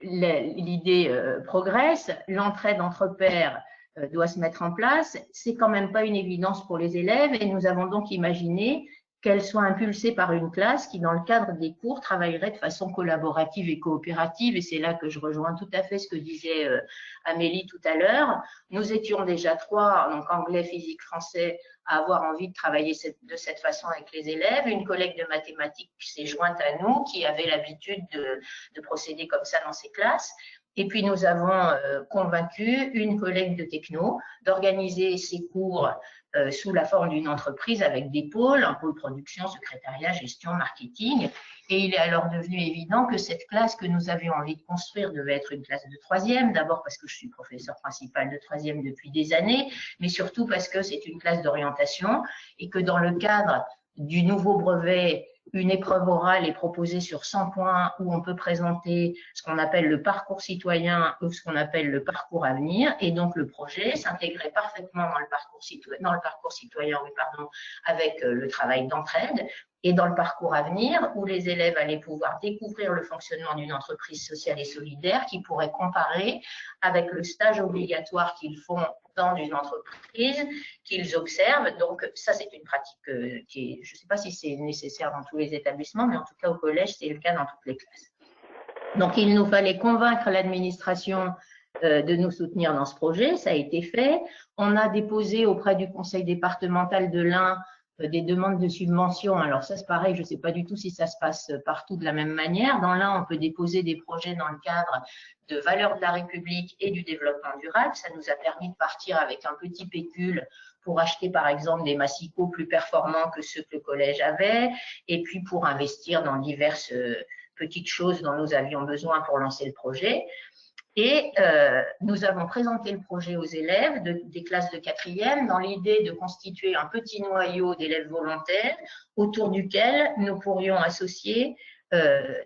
l'idée progresse, l'entraide entre pairs doit se mettre en place. C'est quand même pas une évidence pour les élèves et nous avons donc imaginé qu'elle soit impulsée par une classe qui, dans le cadre des cours, travaillerait de façon collaborative et coopérative. Et c'est là que je rejoins tout à fait ce que disait Amélie tout à l'heure. Nous étions déjà 3, donc anglais, physique, français, à avoir envie de travailler de cette façon avec les élèves. Une collègue de mathématiques s'est jointe à nous, qui avait l'habitude de procéder comme ça dans ses classes. Et puis, nous avons convaincu une collègue de techno d'organiser ces cours sous la forme d'une entreprise avec des pôles, un pôle production, secrétariat, gestion, marketing. Et il est alors devenu évident que cette classe que nous avions envie de construire devait être une classe de 3e, d'abord parce que je suis professeur principal de 3e depuis des années, mais surtout parce que c'est une classe d'orientation et que dans le cadre du nouveau brevet, une épreuve orale est proposée sur 100 points où on peut présenter ce qu'on appelle le parcours citoyen ou ce qu'on appelle le parcours à venir. Et donc, le projet s'intégrait parfaitement dans le parcours citoyen, avec le travail d'entraide. Et dans le parcours à venir, où les élèves allaient pouvoir découvrir le fonctionnement d'une entreprise sociale et solidaire qui pourrait comparer avec le stage obligatoire qu'ils font dans une entreprise, qu'ils observent. Donc, ça, c'est une pratique qui est, je ne sais pas si c'est nécessaire dans tous les établissements, mais en tout cas au collège, c'est le cas dans toutes les classes. Donc, il nous fallait convaincre l'administration de nous soutenir dans ce projet. Ça a été fait. On a déposé auprès du conseil départemental de l'Ain des demandes de subventions. Alors ça, c'est pareil, je ne sais pas du tout si ça se passe partout de la même manière. Dans l'un, on peut déposer des projets dans le cadre de valeurs de la République et du développement durable. Ça nous a permis de partir avec un petit pécule pour acheter, par exemple, des massicots plus performants que ceux que le collège avait, et puis pour investir dans diverses petites choses dont nous avions besoin pour lancer le projet. Et nous avons présenté le projet aux élèves des classes de 4e dans l'idée de constituer un petit noyau d'élèves volontaires autour duquel nous pourrions associer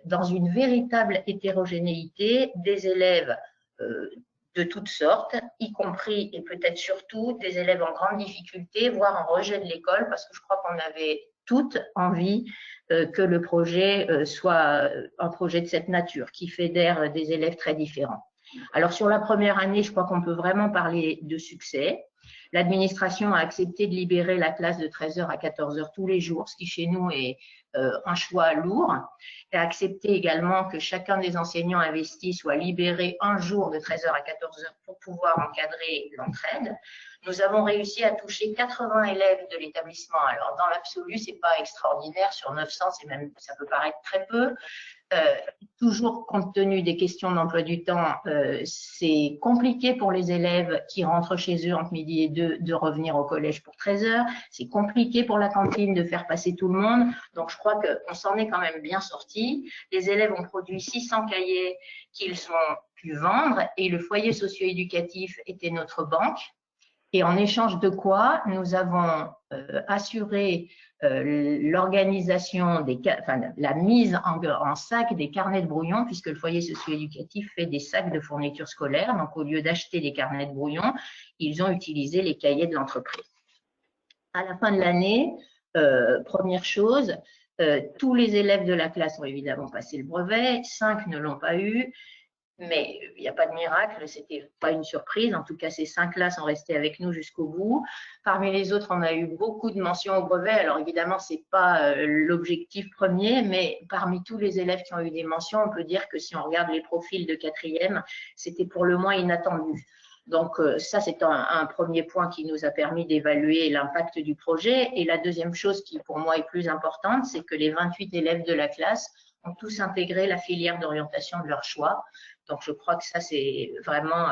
dans une véritable hétérogénéité des élèves de toutes sortes, y compris et peut-être surtout des élèves en grande difficulté, voire en rejet de l'école, parce que je crois qu'on avait toutes envie que le projet soit un projet de cette nature, qui fédère des élèves très différents. Alors, sur la première année, je crois qu'on peut vraiment parler de succès. L'administration a accepté de libérer la classe de 13h à 14h tous les jours, ce qui chez nous est un choix lourd, et a accepté également que chacun des enseignants investis soit libéré un jour de 13h à 14h pour pouvoir encadrer l'entraide. Nous avons réussi à toucher 80 élèves de l'établissement. Alors, dans l'absolu, ce n'est pas extraordinaire. Sur 900, ça peut paraître très peu. Toujours compte tenu des questions d'emploi du temps, c'est compliqué pour les élèves qui rentrent chez eux entre midi et 2 de revenir au collège pour 13h. C'est compliqué pour la cantine de faire passer tout le monde. Donc, je crois qu'on s'en est quand même bien sorti. Les élèves ont produit 600 cahiers qu'ils ont pu vendre et le foyer socio-éducatif était notre banque. Et en échange de quoi, nous avons assuré l'organisation, la mise en sac des carnets de brouillon, puisque le foyer socio-éducatif fait des sacs de fournitures scolaires. Donc, au lieu d'acheter des carnets de brouillon, ils ont utilisé les cahiers de l'entreprise. À la fin de l'année, première chose, tous les élèves de la classe ont évidemment passé le brevet, 5 ne l'ont pas eu. Mais il n'y a pas de miracle, c'était pas une surprise. En tout cas, ces 5-là sont restés avec nous jusqu'au bout. Parmi les autres, on a eu beaucoup de mentions au brevet. Alors évidemment, c'est pas l'objectif premier, mais parmi tous les élèves qui ont eu des mentions, on peut dire que si on regarde les profils de 4e, c'était pour le moins inattendu. Donc ça, c'est un premier point qui nous a permis d'évaluer l'impact du projet. Et la deuxième chose qui pour moi est plus importante, c'est que les 28 élèves de la classe ont tous intégré la filière d'orientation de leur choix. Donc, je crois que ça, c'est vraiment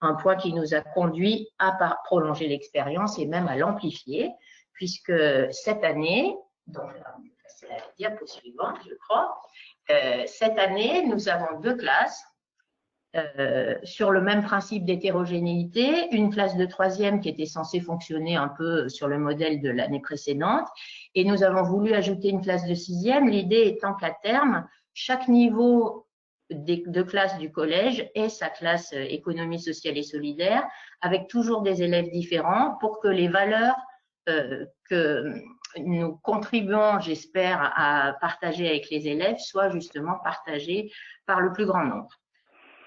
un point qui nous a conduit à prolonger l'expérience et même à l'amplifier, puisque cette année, donc c'est la diapo suivante, je crois, cette année, nous avons 2 classes sur le même principe d'hétérogénéité, une classe de 3e qui était censée fonctionner un peu sur le modèle de l'année précédente, et nous avons voulu ajouter une classe de 6e, l'idée étant qu'à terme, chaque niveau de classe du collège et sa classe économie sociale et solidaire, avec toujours des élèves différents pour que les valeurs que nous contribuons, j'espère, à partager avec les élèves soient justement partagées par le plus grand nombre.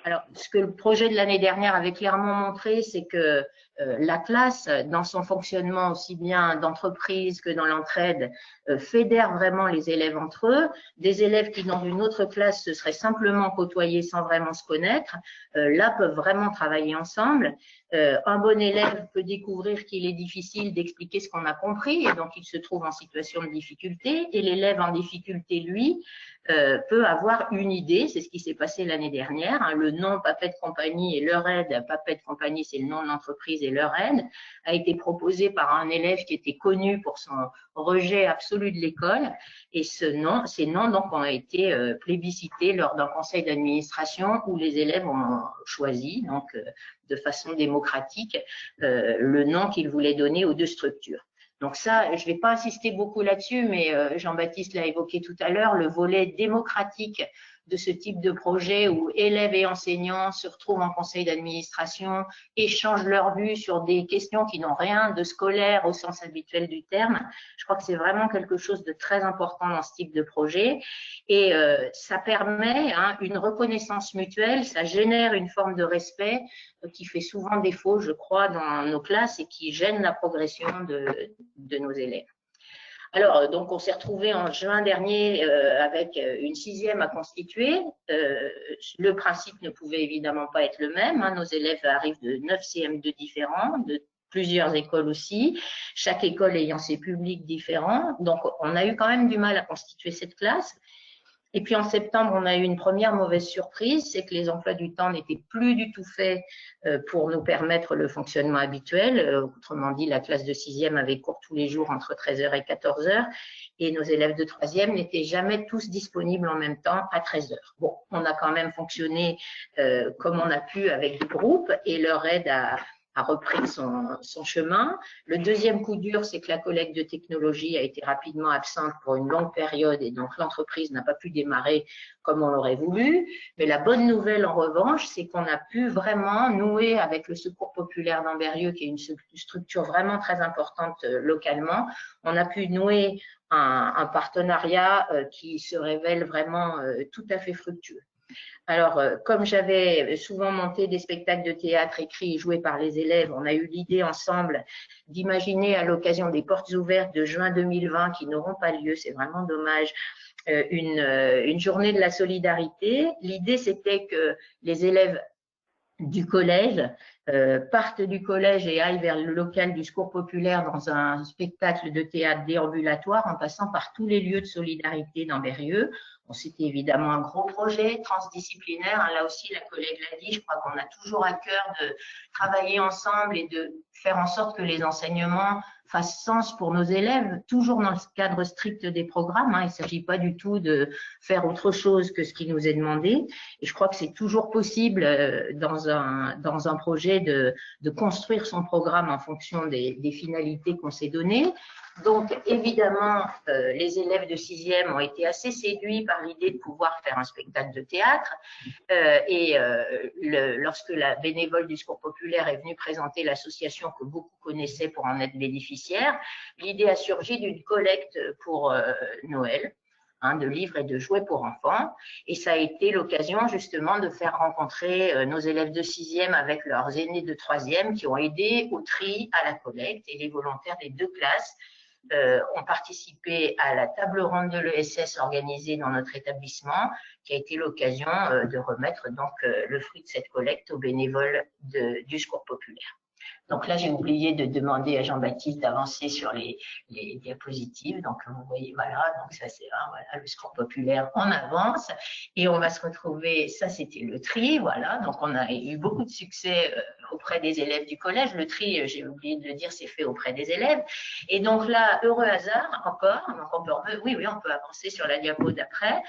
Alors, ce que le projet de l'année dernière avait clairement montré, c'est que la classe, dans son fonctionnement aussi bien d'entreprise que dans l'entraide, fédère vraiment les élèves entre eux. Des élèves qui, dans une autre classe, se seraient simplement côtoyés sans vraiment se connaître, là, peuvent vraiment travailler ensemble. Un bon élève peut découvrir qu'il est difficile d'expliquer ce qu'on a compris et donc il se trouve en situation de difficulté. Et l'élève en difficulté, lui, peut avoir une idée, c'est ce qui s'est passé l'année dernière, hein, le nom Papette Compagnie et leur aide, Papette Compagnie c'est le nom de l'entreprise et leur aide, a été proposé par un élève qui était connu pour son rejet absolu de l'école et ces noms donc ont été plébiscités lors d'un conseil d'administration où les élèves ont choisi donc de façon démocratique le nom qu'ils voulaient donner aux 2 structures. Donc ça, je ne vais pas insister beaucoup là-dessus, mais Jean-Baptiste l'a évoqué tout à l'heure, le volet démocratique de ce type de projet où élèves et enseignants se retrouvent en conseil d'administration, échangent leurs vues sur des questions qui n'ont rien de scolaire au sens habituel du terme. Je crois que c'est vraiment quelque chose de très important dans ce type de projet et ça permet une reconnaissance mutuelle, ça génère une forme de respect qui fait souvent défaut, je crois, dans nos classes et qui gêne la progression de nos élèves. Alors, donc, on s'est retrouvé en juin dernier avec une 6e à constituer. Le principe ne pouvait évidemment pas être le même. Hein. Nos élèves arrivent de 9 CM2 différents, de plusieurs écoles aussi, chaque école ayant ses publics différents. Donc, on a eu quand même du mal à constituer cette classe. Et puis en septembre, on a eu une première mauvaise surprise, c'est que les emplois du temps n'étaient plus du tout faits pour nous permettre le fonctionnement habituel. Autrement dit, la classe de 6e avait cours tous les jours entre 13h et 14h et nos élèves de 3e n'étaient jamais tous disponibles en même temps à 13h. Bon, on a quand même fonctionné comme on a pu avec des groupes et leur aide a repris son chemin. Le deuxième coup dur, c'est que la collecte de technologie a été rapidement absente pour une longue période et donc l'entreprise n'a pas pu démarrer comme on l'aurait voulu. Mais la bonne nouvelle en revanche, c'est qu'on a pu vraiment nouer avec le Secours populaire d'Ambérieu, qui est une structure vraiment très importante localement, on a pu nouer un partenariat qui se révèle vraiment tout à fait fructueux. Alors, comme j'avais souvent monté des spectacles de théâtre écrits et joués par les élèves, on a eu l'idée ensemble d'imaginer à l'occasion des portes ouvertes de juin 2020 qui n'auront pas lieu, c'est vraiment dommage, une journée de la solidarité. L'idée, c'était que les élèves du collège partent du collège et aillent vers le local du Secours populaire dans un spectacle de théâtre déambulatoire en passant par tous les lieux de solidarité dans Berrieux. Bon, c'était évidemment un gros projet transdisciplinaire. Hein, là aussi, la collègue l'a dit, je crois qu'on a toujours à cœur de travailler ensemble et de faire en sorte que les enseignements fassent sens pour nos élèves, toujours dans le cadre strict des programmes. Hein. Il ne s'agit pas du tout de faire autre chose que ce qui nous est demandé. Et je crois que c'est toujours possible dans un projet de construire son programme en fonction des finalités qu'on s'est données. Donc, évidemment, les élèves de 6e ont été assez séduits par l'idée de pouvoir faire un spectacle de théâtre. Lorsque la bénévole du Secours populaire est venue présenter l'association que beaucoup connaissaient pour en être bénéficiaires, l'idée a surgi d'une collecte pour Noël, hein, de livres et de jouets pour enfants. Et ça a été l'occasion justement de faire rencontrer nos élèves de 6e avec leurs aînés de 3e qui ont aidé au tri, à la collecte, et les volontaires des 2 classes ont participé à la table ronde de l'ESS organisée dans notre établissement, qui a été l'occasion de remettre donc le fruit de cette collecte aux bénévoles du Secours populaire. Donc là, j'ai oublié de demander à Jean-Baptiste d'avancer sur les diapositives. Donc, vous voyez, voilà, donc ça c'est voilà, le Secours populaire en avance. Et on va se retrouver, ça c'était le tri, voilà. Donc, on a eu beaucoup de succès auprès des élèves du collège. Le tri, j'ai oublié de le dire, c'est fait auprès des élèves. Et donc là, heureux hasard, encore, donc on peut, oui, on peut avancer sur la diapo d'après.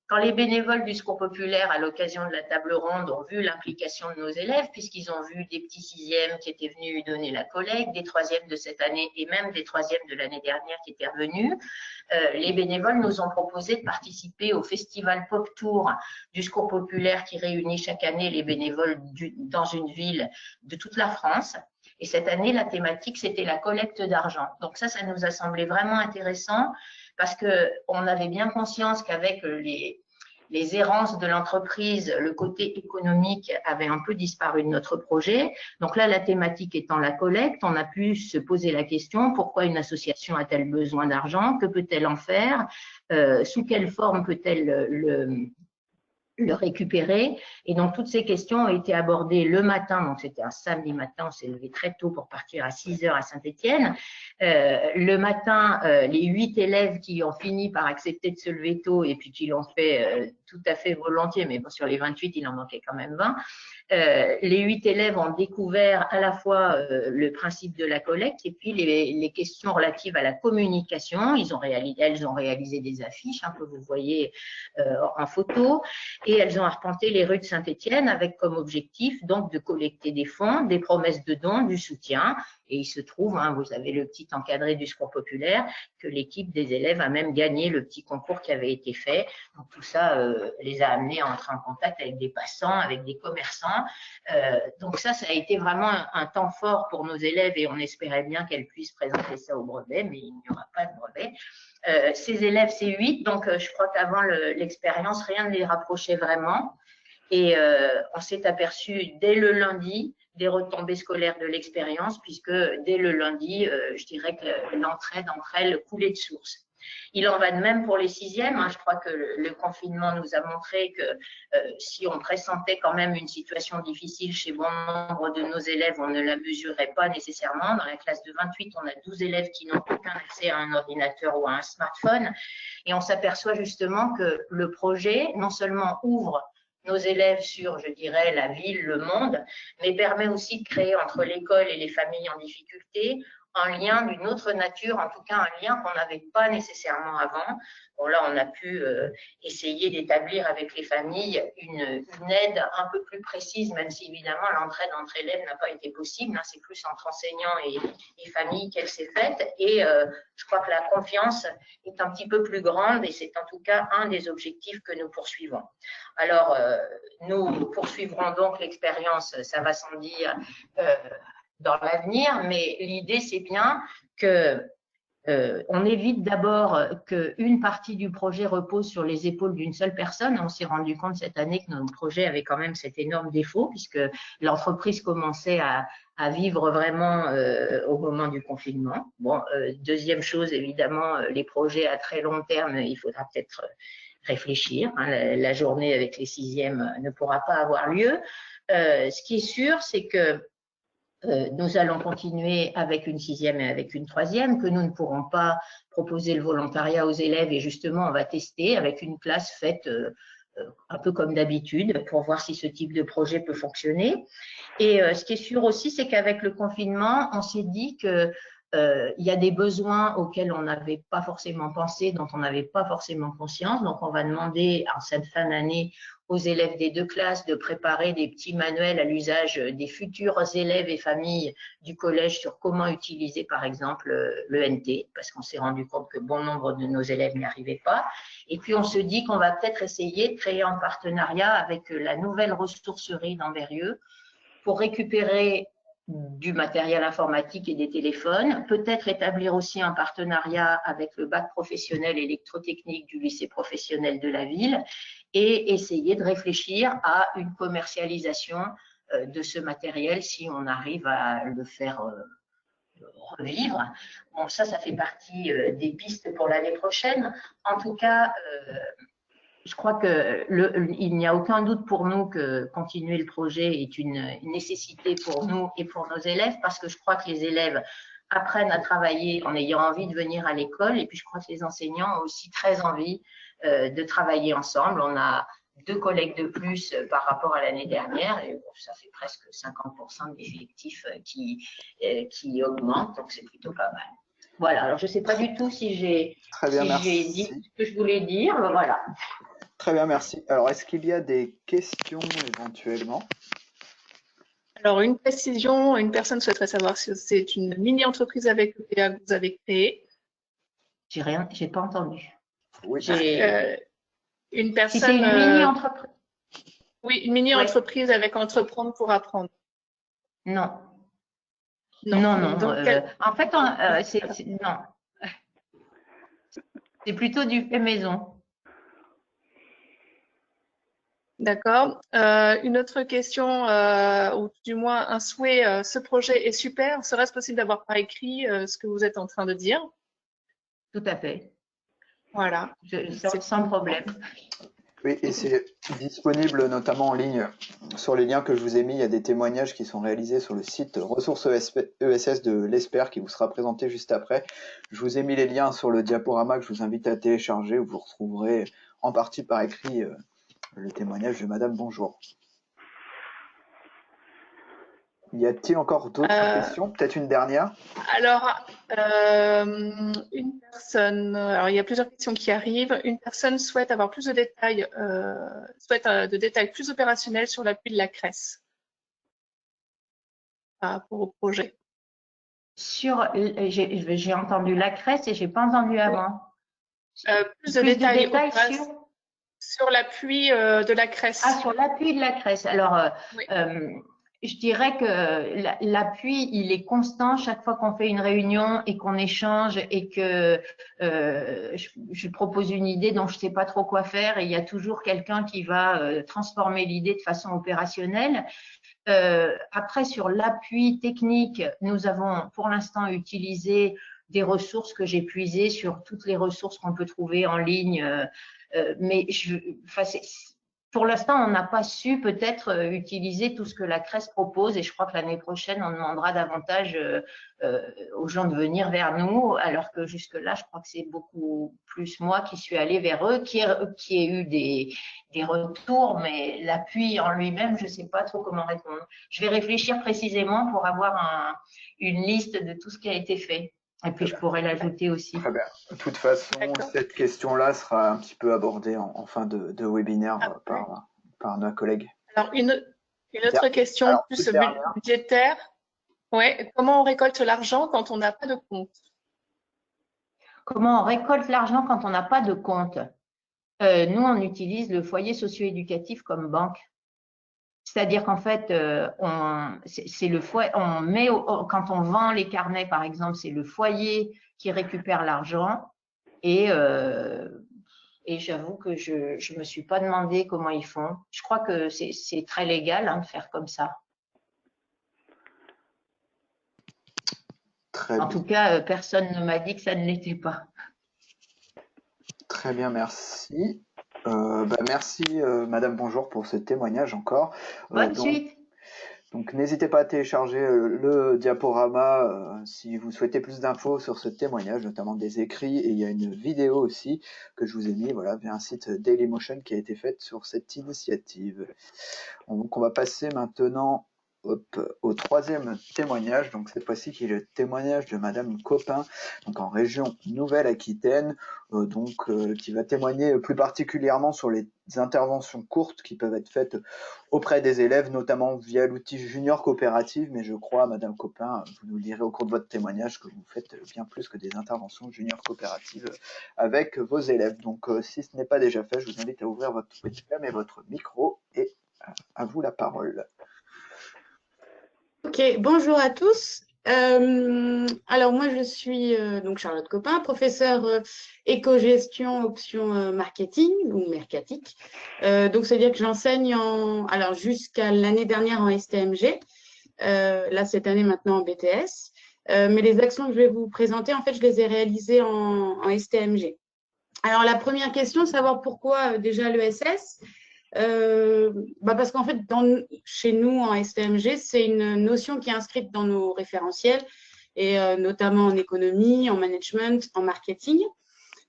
Quand les bénévoles du Secours populaire, à l'occasion de la table ronde, ont vu l'implication de nos élèves, puisqu'ils ont vu des petits 6e qui étaient venus donner la collecte, des 3e de cette année et même des 3e de l'année dernière qui étaient revenus, les bénévoles nous ont proposé de participer au festival Pop Tour du Secours populaire qui réunit chaque année les bénévoles dans une ville de toute la France. Et cette année, la thématique, c'était la collecte d'argent. Donc ça nous a semblé vraiment intéressant parce qu'on avait bien conscience qu'avec les errances de l'entreprise, le côté économique avait un peu disparu de notre projet. Donc là, la thématique étant la collecte, on a pu se poser la question, pourquoi une association a-t-elle besoin d'argent? Que peut-elle en faire? Sous quelle forme peut-elle le récupérer? Et donc, toutes ces questions ont été abordées le matin. Donc, c'était un samedi matin, on s'est levé très tôt pour partir à 6 h à Saint-Étienne. Le matin, les 8 élèves qui ont fini par accepter de se lever tôt et puis qui l'ont fait tout à fait volontiers, mais bon, sur les 28, il en manquait quand même 20. Les 8 élèves ont découvert à la fois le principe de la collecte et puis les questions relatives à la communication. Elles ont réalisé des affiches, hein, que vous voyez en photo, et elles ont arpenté les rues de Saint-Étienne avec comme objectif donc de collecter des fonds, des promesses de dons, du soutien. Et il se trouve, hein, vous avez le petit encadré du Secours populaire, que l'équipe des élèves a même gagné le petit concours qui avait été fait. Donc tout ça les a amenés à entrer en contact avec des passants, avec des commerçants. Donc ça a été vraiment un temps fort pour nos élèves et on espérait bien qu'elles puissent présenter ça au brevet, mais il n'y aura pas de brevet. Ces élèves, c'est 8, donc je crois qu'avant l'expérience, rien ne les rapprochait vraiment. Et on s'est aperçu dès le lundi des retombées scolaires de l'expérience, puisque dès le lundi, je dirais que l'entraide entre elles coulait de source. Il en va de même pour les 6e. Hein. Je crois que le confinement nous a montré que si on pressentait quand même une situation difficile chez bon nombre de nos élèves, on ne la mesurait pas nécessairement. Dans la classe de 28, on a 12 élèves qui n'ont aucun accès à un ordinateur ou à un smartphone. Et on s'aperçoit justement que le projet, non seulement ouvre nos élèves sur, je dirais, la ville, le monde, mais permet aussi de créer entre l'école et les familles en difficulté un lien d'une autre nature, en tout cas un lien qu'on n'avait pas nécessairement avant. Bon, là, on a pu essayer d'établir avec les familles une aide un peu plus précise, même si évidemment l'entraide entre élèves n'a pas été possible. Hein, c'est plus entre enseignants et familles qu'elle s'est faite. Et je crois que la confiance est un petit peu plus grande et c'est en tout cas un des objectifs que nous poursuivons. Alors, nous poursuivrons donc l'expérience, ça va sans dire, dans l'avenir, mais l'idée, c'est bien que On évite d'abord qu'une partie du projet repose sur les épaules d'une seule personne. On s'est rendu compte cette année que notre projet avait quand même cet énorme défaut puisque l'entreprise commençait à vivre vraiment au moment du confinement. Bon, deuxième chose, évidemment, les projets à très long terme, il faudra peut-être réfléchir. La journée avec les sixièmes ne pourra pas avoir lieu. Ce qui est sûr, c'est que nous allons continuer avec une sixième et avec une troisième, que nous ne pourrons pas proposer le volontariat aux élèves et justement on va tester avec une classe faite un peu comme d'habitude pour voir si ce type de projet peut fonctionner. Et ce qui est sûr aussi, c'est qu'avec le confinement, on s'est dit que il y a des besoins auxquels on n'avait pas forcément pensé, dont on n'avait pas forcément conscience. Donc, on va demander en cette fin d'année aux élèves des deux classes de préparer des petits manuels à l'usage des futurs élèves et familles du collège sur comment utiliser, par exemple, l'ENT, parce qu'on s'est rendu compte que bon nombre de nos élèves n'y arrivaient pas. Et puis, on se dit qu'on va peut-être essayer de créer un partenariat avec la nouvelle ressourcerie d'Ambérieux pour récupérer du matériel informatique et des téléphones, peut-être établir aussi un partenariat avec le bac professionnel électrotechnique du lycée professionnel de la ville et essayer de réfléchir à une commercialisation de ce matériel si on arrive à le faire revivre. Bon, ça fait partie des pistes pour l'année prochaine. En tout cas, je crois qu'il n'y a aucun doute pour nous que continuer le projet est une nécessité pour nous et pour nos élèves, parce que je crois que les élèves apprennent à travailler en ayant envie de venir à l'école, et puis je crois que les enseignants ont aussi très envie de travailler ensemble. On a 2 collègues de plus par rapport à l'année dernière, et ça fait presque 50% d'effectifs qui augmentent, donc c'est plutôt pas mal. Voilà, alors je ne sais pas du tout si j'ai dit ce que je voulais dire, voilà. Très bien, merci. Alors, est-ce qu'il y a des questions éventuellement? Alors, une précision, une personne souhaiterait savoir si c'est une mini-entreprise avec EPA que vous avez créée. J'ai pas entendu. Oui. Une personne. Si c'est une mini-entreprise. Oui, une mini-entreprise avec entreprendre pour apprendre. Non. Non. Donc, en fait, non. C'est plutôt du fait maison. D'accord. Une autre question, ou du moins un souhait, ce projet est super. Serait-ce possible d'avoir par écrit ce que vous êtes en train de dire? Tout à fait. Voilà. Sans problème. Oui, et c'est disponible notamment en ligne. Sur les liens que je vous ai mis, il y a des témoignages qui sont réalisés sur le site Ressources ESS de l'ESPER qui vous sera présenté juste après. Je vous ai mis les liens sur le diaporama que je vous invite à télécharger, où vous retrouverez en partie par écrit le témoignage de Madame Bonjour. Y a-t-il encore d'autres questions? Peut-être une dernière? Alors, une personne, alors il y a plusieurs questions qui arrivent. Une personne souhaite avoir plus de détails, plus opérationnels sur l'appui de la CRES par rapport au projet. J'ai entendu la CRES et j'ai pas entendu avant. Plus de détails sur l'appui de la CRES. Ah, sur l'appui de la CRES. Alors, oui. Je dirais que l'appui, il est constant chaque fois qu'on fait une réunion et qu'on échange et que je propose une idée dont je ne sais pas trop quoi faire et il y a toujours quelqu'un qui va transformer l'idée de façon opérationnelle. Après, sur l'appui technique, nous avons pour l'instant utilisé des ressources que j'ai puisées sur toutes les ressources qu'on peut trouver en ligne. Mais pour l'instant, on n'a pas su peut-être utiliser tout ce que la CRES propose et je crois que l'année prochaine, on demandera davantage aux gens de venir vers nous, alors que jusque-là, je crois que c'est beaucoup plus moi qui suis allée vers eux, qui ai eu des retours, mais l'appui en lui-même, je ne sais pas trop comment répondre. Je vais réfléchir précisément pour avoir une liste de tout ce qui a été fait. Et puis, je pourrais l'ajouter aussi. Très bien. De toute façon, cette question-là sera un petit peu abordée en fin de webinaire par nos collègues. Alors, une autre question plus budgétaire. Ouais. Comment on récolte l'argent quand on n'a pas de compte? Comment on récolte l'argent quand on n'a pas de compte? Nous, on utilise le foyer socio-éducatif comme banque. C'est-à-dire qu'en fait, c'est le foyer, quand on vend les carnets, par exemple, c'est le foyer qui récupère l'argent. Et j'avoue que je ne me suis pas demandé comment ils font. Je crois que c'est très légal de faire comme ça. En tout cas, personne ne m'a dit que ça ne l'était pas. Très bien, merci. Merci, Madame Bonjour, pour ce témoignage encore. Bonne suite. Donc, n'hésitez pas à télécharger le diaporama si vous souhaitez plus d'infos sur ce témoignage, notamment des écrits. Et il y a une vidéo aussi que je vous ai mis via un site Dailymotion qui a été faite sur cette initiative. Donc, on va passer maintenant au troisième témoignage, donc cette fois-ci qui est le témoignage de Madame Copin, donc en région Nouvelle-Aquitaine, qui va témoigner plus particulièrement sur les interventions courtes qui peuvent être faites auprès des élèves, notamment via l'outil Junior Coopérative, mais je crois, Madame Copin, vous nous le direz au cours de votre témoignage que vous faites bien plus que des interventions Junior Coopérative avec vos élèves. Donc si ce n'est pas déjà fait, je vous invite à ouvrir votre webcam et votre micro, et à vous la parole. Ok, bonjour à tous. Alors moi je suis donc Charlotte Copin, professeure éco-gestion option marketing ou mercatique. Donc c'est-à-dire que j'enseigne alors jusqu'à l'année dernière en STMG, là cette année maintenant en BTS. Mais les actions que je vais vous présenter, en fait, je les ai réalisées en STMG. Alors la première question, savoir pourquoi déjà l'ESS. Parce qu'en fait, chez nous en STMG, c'est une notion qui est inscrite dans nos référentiels, et notamment en économie, en management, en marketing.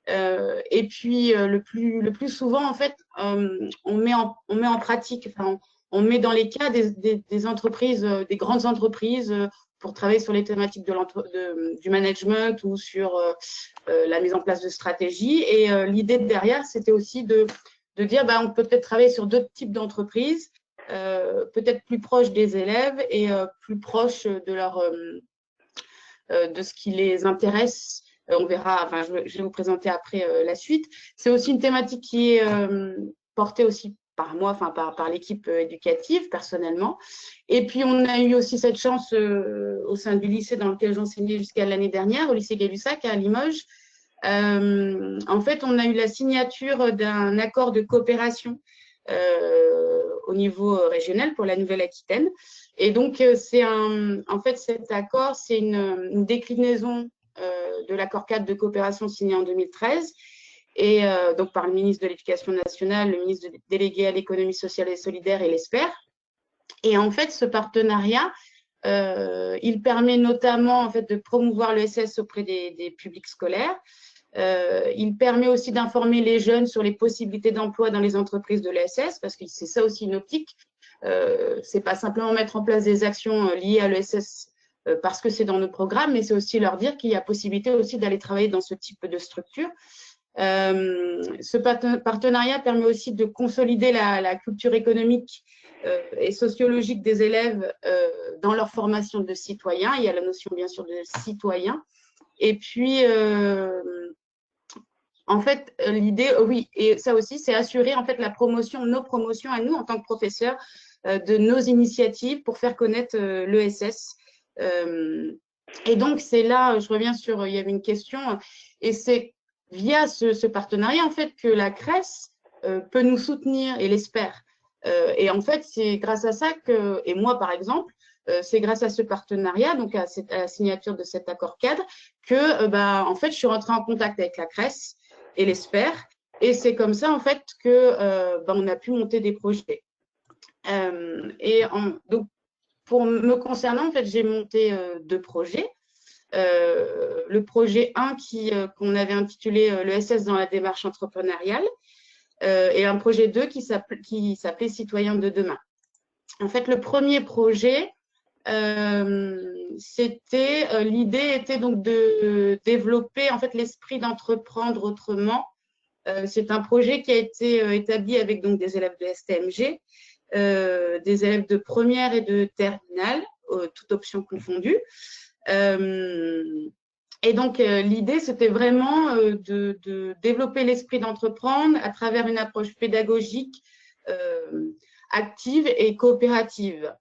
Et puis, le plus souvent, en fait, on met en pratique, enfin, on met dans les cas des entreprises, des grandes entreprises, pour travailler sur les thématiques du management ou sur la mise en place de stratégies. Et l'idée derrière, c'était aussi de dire on peut peut-être travailler sur d'autres types d'entreprises, peut-être plus proches des élèves et plus proches de ce qui les intéresse. On verra, enfin, je vais vous présenter après la suite. C'est aussi une thématique qui est portée aussi par moi, enfin par l'équipe éducative personnellement. Et puis on a eu aussi cette chance au sein du lycée dans lequel j'enseignais jusqu'à l'année dernière, au lycée Gay-Lussac à Limoges. En fait, on a eu la signature d'un accord de coopération au niveau régional pour la Nouvelle-Aquitaine. Et donc, en fait, cet accord, c'est une déclinaison de l'accord cadre de coopération signé en 2013, et donc par le ministre de l'Éducation nationale, le ministre délégué à l'économie sociale et solidaire et l'ESPER. Et en fait, ce partenariat, il permet notamment en fait, de promouvoir l'ESS auprès des publics scolaires. Il permet aussi d'informer les jeunes sur les possibilités d'emploi dans les entreprises de l'ESS, parce que c'est ça aussi une optique. C'est pas simplement mettre en place des actions liées à l'ESS parce que c'est dans nos programmes, mais c'est aussi leur dire qu'il y a possibilité aussi d'aller travailler dans ce type de structure. Ce partenariat permet aussi de consolider la culture économique et sociologique des élèves dans leur formation de citoyens. Il y a la notion bien sûr de citoyen. Et puis, en fait, l'idée, oui, et ça aussi, c'est assurer en fait la promotion, nos promotions à nous en tant que professeurs, de nos initiatives pour faire connaître l'ESS. Et donc, c'est là, je reviens sur, il y avait une question, et c'est via ce partenariat, en fait, que la CRES peut nous soutenir et l'espère. Et en fait, c'est grâce à ça que, et moi, par exemple, c'est grâce à ce partenariat, donc à la signature de cet accord cadre, que, en fait, je suis rentrée en contact avec la CRES et l'espère. Et c'est comme ça, en fait, que on a pu monter des projets. Donc, pour me concernant, en fait, j'ai monté 2 projets. Le projet 1 qu'on avait intitulé l'ESS dans la démarche entrepreneuriale, et un projet 2 qui s'appelait Citoyens de demain. En fait, le premier projet, l'idée était donc de développer en fait l'esprit d'entreprendre autrement. C'est un projet qui a été établi avec donc des élèves de STMG, des élèves de première et de terminale, toutes options confondues. Et donc, l'idée, c'était vraiment de développer l'esprit d'entreprendre à travers une approche pédagogique active et coopérative.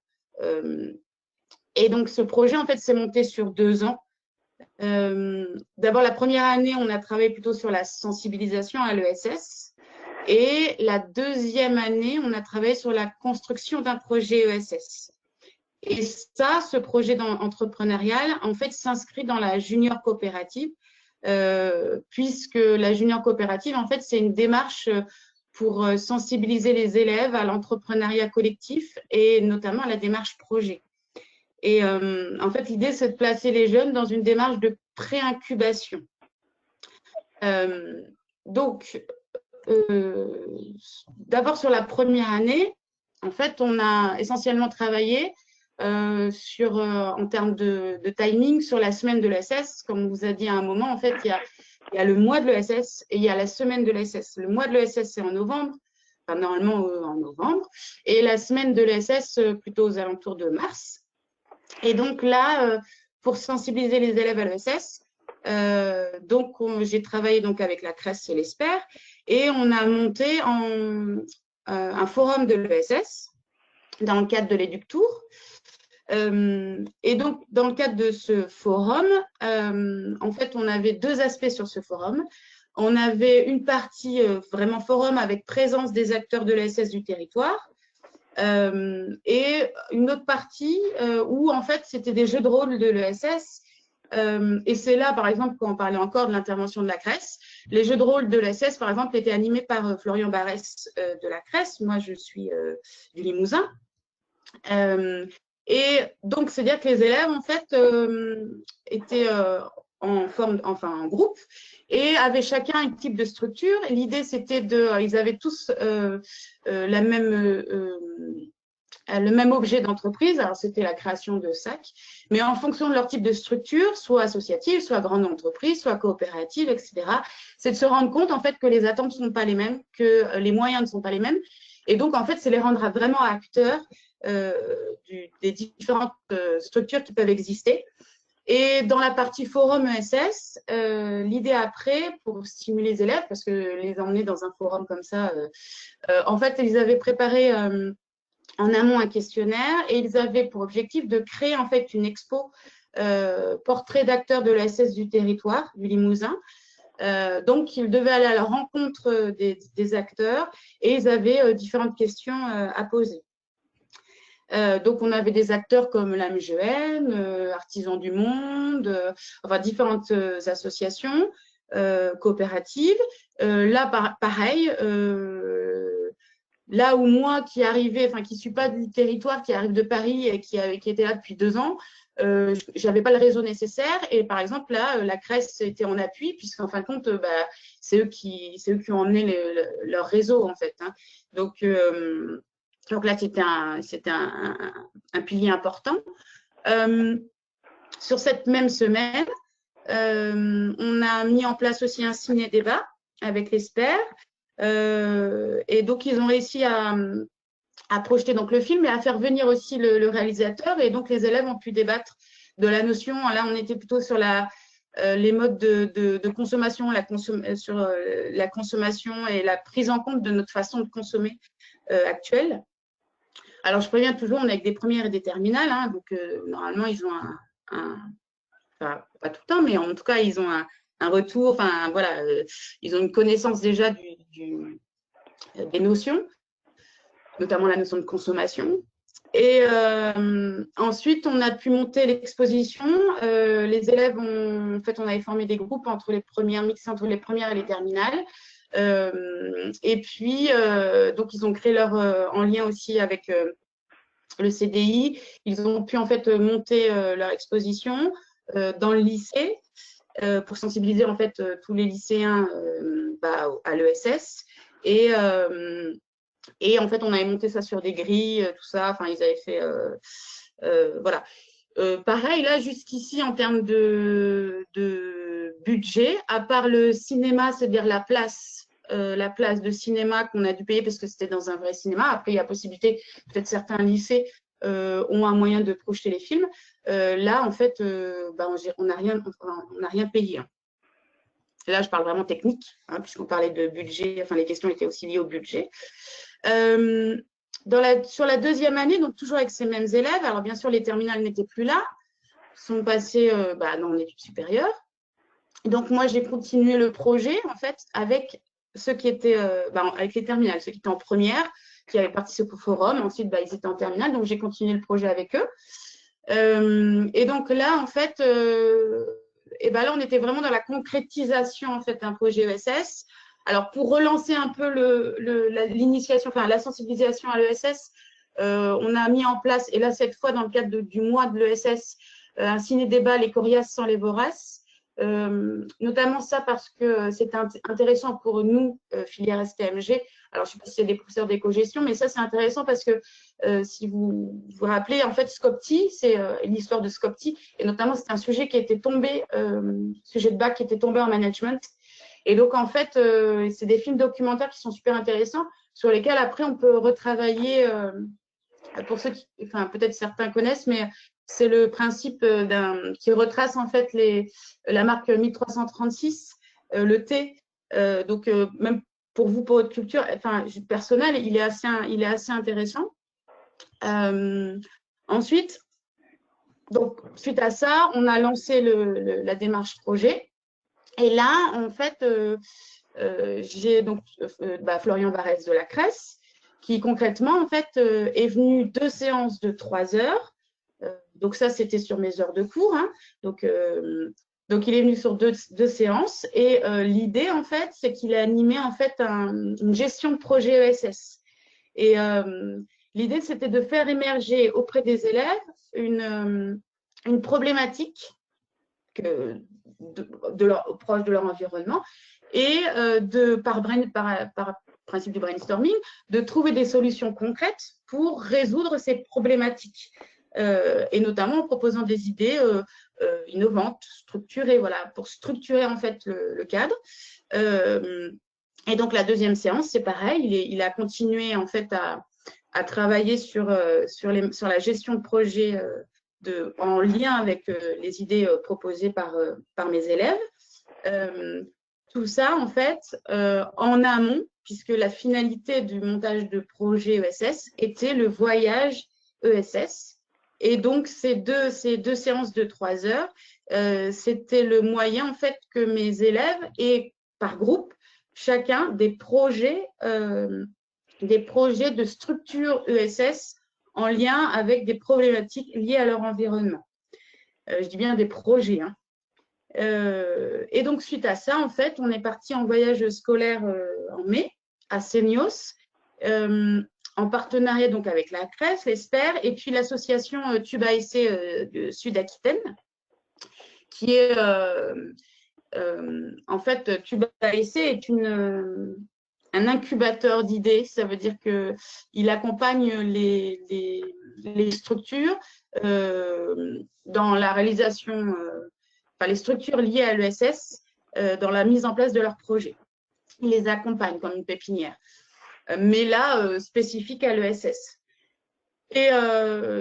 Et donc, ce projet, en fait, s'est monté sur 2 ans. D'abord, la première année, on a travaillé plutôt sur la sensibilisation à l'ESS. Et la deuxième année, on a travaillé sur la construction d'un projet ESS. Et ça, ce projet entrepreneurial, en fait, s'inscrit dans la junior coopérative, puisque la junior coopérative, en fait, c'est une démarche pour sensibiliser les élèves à l'entrepreneuriat collectif et notamment à la démarche projet. Et en fait, l'idée, c'est de placer les jeunes dans une démarche de pré-incubation. Donc, d'abord sur la première année, en fait, on a essentiellement travaillé en termes de timing sur la semaine de l'ESS. Comme on vous a dit à un moment, en fait, il y a le mois de l'ESS et il y a la semaine de l'ESS. Le mois de l'ESS, c'est en novembre, enfin, normalement en novembre, et la semaine de l'ESS, plutôt aux alentours de mars. Et donc là, pour sensibiliser les élèves à l'ESS, donc j'ai travaillé donc avec la CRES et l'ESPER et on a monté un forum de l'ESS dans le cadre de l'EducTour. Et donc, dans le cadre de ce forum, en fait, on avait 2 aspects sur ce forum. On avait une partie vraiment forum avec présence des acteurs de l'ESS du territoire. Et une autre partie où en fait c'était des jeux de rôle de l'ESS et c'est là par exemple quand on parlait encore de l'intervention de la CRES, les jeux de rôle de l'ESS par exemple étaient animés par Florian Barès de la CRES, moi je suis du Limousin et donc c'est à dire que les élèves en fait étaient en groupe et avaient chacun un type de structure. L'idée, c'était ils avaient tous le même objet d'entreprise. Alors, c'était la création de sacs, mais en fonction de leur type de structure, soit associative, soit grande entreprise, soit coopérative, etc., c'est de se rendre compte, en fait, que les attentes ne sont pas les mêmes, que les moyens ne sont pas les mêmes. Et donc, en fait, c'est les rendre vraiment acteurs des différentes structures qui peuvent exister. Et dans la partie forum ESS, l'idée après, pour stimuler les élèves, parce que les emmener dans un forum comme ça, en fait, ils avaient préparé en amont un questionnaire et ils avaient pour objectif de créer en fait une expo portrait d'acteurs de l'ESS du territoire, du Limousin. Donc, ils devaient aller à la rencontre des acteurs et ils avaient différentes questions à poser. Donc, on avait des acteurs comme la MGN, Artisans du Monde, enfin différentes associations coopératives. Là, pareil, là où moi qui arrivais, enfin qui ne suis pas du territoire, qui arrive de Paris et qui était là depuis 2 ans, je n'avais pas le réseau nécessaire. Et par exemple, là, la CRES était en appui, puisqu'en fin de compte, c'est eux qui ont emmené leur réseau, en fait. Hein. Donc là, c'était un pilier important. Sur cette même semaine, on a mis en place aussi un ciné-débat avec l'ESPER. Et donc, ils ont réussi à projeter donc, le film et à faire venir aussi le réalisateur. Et donc, les élèves ont pu débattre de la notion. Là, on était plutôt sur les modes de consommation, sur la consommation et la prise en compte de notre façon de consommer actuelle. Alors, je préviens toujours, on est avec des premières et des terminales. Hein, donc, normalement, ils ont enfin, pas tout le temps, mais en tout cas, ils ont un retour. Enfin, voilà, ils ont une connaissance déjà des notions, notamment la notion de consommation. Et ensuite, on a pu monter l'exposition. Les élèves en fait, on avait formé des groupes mixés entre les premières et les terminales. Et puis, donc, ils ont créé en lien aussi avec le CDI. Ils ont pu en fait monter leur exposition dans le lycée pour sensibiliser en fait tous les lycéens à l'ESS. Et en fait, on avait monté ça sur des grilles, tout ça. Enfin, ils avaient fait voilà. Pareil, là, jusqu'ici, en termes de budget, à part le cinéma, c'est-à-dire la place de cinéma qu'on a dû payer parce que c'était dans un vrai cinéma. Après, il y a possibilité, peut-être certains lycées ont un moyen de projeter les films. Là, en fait, on n'a rien payé. Hein. Là, je parle vraiment technique, hein, puisqu'on parlait de budget. Enfin, les questions étaient aussi liées au budget. sur la deuxième année, donc toujours avec ces mêmes élèves, alors bien sûr, les terminales n'étaient plus là, sont passés dans l'étude supérieure. Donc, moi, j'ai continué le projet, en fait, avec ceux qui étaient, avec les terminales, ceux qui étaient en première, qui avaient participé au forum. Ensuite, ils étaient en terminale, donc j'ai continué le projet avec eux. Et donc là, en fait, là, on était vraiment dans la concrétisation, en fait, d'un projet ESS. Alors, pour relancer un peu l'initiation, la sensibilisation à l'ESS, on a mis en place, et là, cette fois, dans le cadre du mois de l'ESS, un ciné-débat, les coriaces sans les voraces. Notamment ça parce que c'est intéressant pour nous, filière STMG. Alors, je ne sais pas si c'est des professeurs d'éco-gestion, mais ça, c'est intéressant parce que si vous vous rappelez, en fait, Scopti, c'est l'histoire de Scopti, et notamment, c'est un sujet qui était tombé, sujet de bac qui était tombé en management. Et donc, en fait, c'est des films documentaires qui sont super intéressants, sur lesquels, après, on peut retravailler, pour ceux qui, peut-être certains connaissent, mais c'est le principe qui retrace en fait la marque 1336, le thé. Donc, même pour vous, pour votre culture personnelle, il est assez intéressant. Ensuite, donc, suite à ça, on a lancé la démarche projet. Et là, en fait, j'ai donc Florian Barès de la CRES, qui concrètement, en fait, est venu 2 séances de 3 heures. Donc ça, c'était sur mes heures de cours. Hein. Donc, il est venu sur deux séances. Et l'idée, en fait, c'est qu'il a animé en fait une gestion de projet ESS. Et l'idée, c'était de faire émerger auprès des élèves une problématique proche de leur environnement et par principe du brainstorming, de trouver des solutions concrètes pour résoudre ces problématiques. Et notamment en proposant des idées innovantes, structurées, voilà, pour structurer en fait le cadre. Et donc la deuxième séance, c'est pareil, il a continué en fait à travailler sur la gestion de projet en lien avec les idées proposées par mes élèves. Tout ça en fait en amont, puisque la finalité du montage de projet ESS était le voyage ESS. Et donc, ces deux séances de 3 heures, c'était le moyen, en fait, que mes élèves aient, par groupe, chacun des projets de structure ESS en lien avec des problématiques liées à leur environnement. Je dis bien des projets. Hein. Et donc, suite à ça, en fait, on est parti en voyage scolaire en mai à Seignos, en partenariat donc avec la CRES, l'ESPER, et puis l'association Tuba Essai de Sud-Aquitaine, qui est en fait, Tuba Essai est un incubateur d'idées. Ça veut dire qu'il accompagne les structures dans la réalisation, les structures liées à l'ESS, dans la mise en place de leurs projets. Il les accompagne comme une pépinière. Mais là, spécifique à l'ESS. Et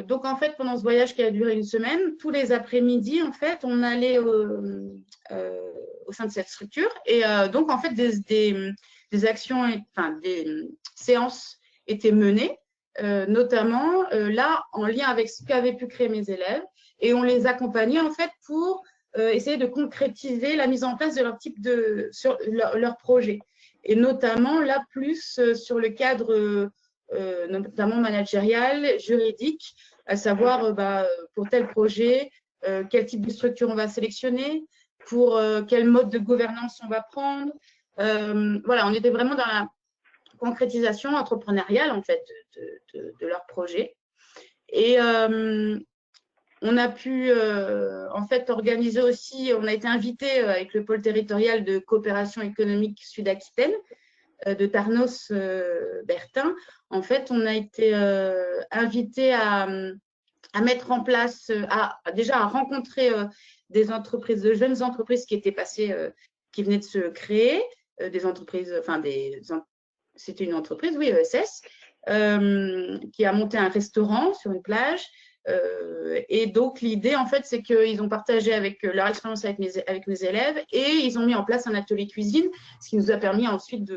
donc, en fait, pendant ce voyage qui a duré 1 semaine, tous les après-midi, en fait, on allait au sein de cette structure. Et donc, en fait, des actions, des séances étaient menées, notamment là, en lien avec ce qu'avaient pu créer mes élèves. Et on les accompagnait, en fait, pour essayer de concrétiser la mise en place de sur leur projet. Et notamment, là, plus sur le cadre notamment managérial, juridique, à savoir pour tel projet, quel type de structure on va sélectionner, pour quel mode de gouvernance on va prendre. Voilà, on était vraiment dans la concrétisation entrepreneuriale, en fait, de leur projet. Et on a pu, en fait, organiser aussi, on a été invité avec le pôle territorial de coopération économique Sud-Aquitaine de Tarnos Bertin. En fait, on a été invité à mettre en place, déjà à rencontrer des entreprises, de jeunes entreprises qui étaient passées, qui venaient de se créer, des entreprises, c'était une entreprise, oui, ESS, qui a monté un restaurant sur une plage. Et donc, l'idée, en fait, c'est qu'ils ont partagé avec leur expérience avec mes élèves et ils ont mis en place un atelier cuisine, ce qui nous a permis ensuite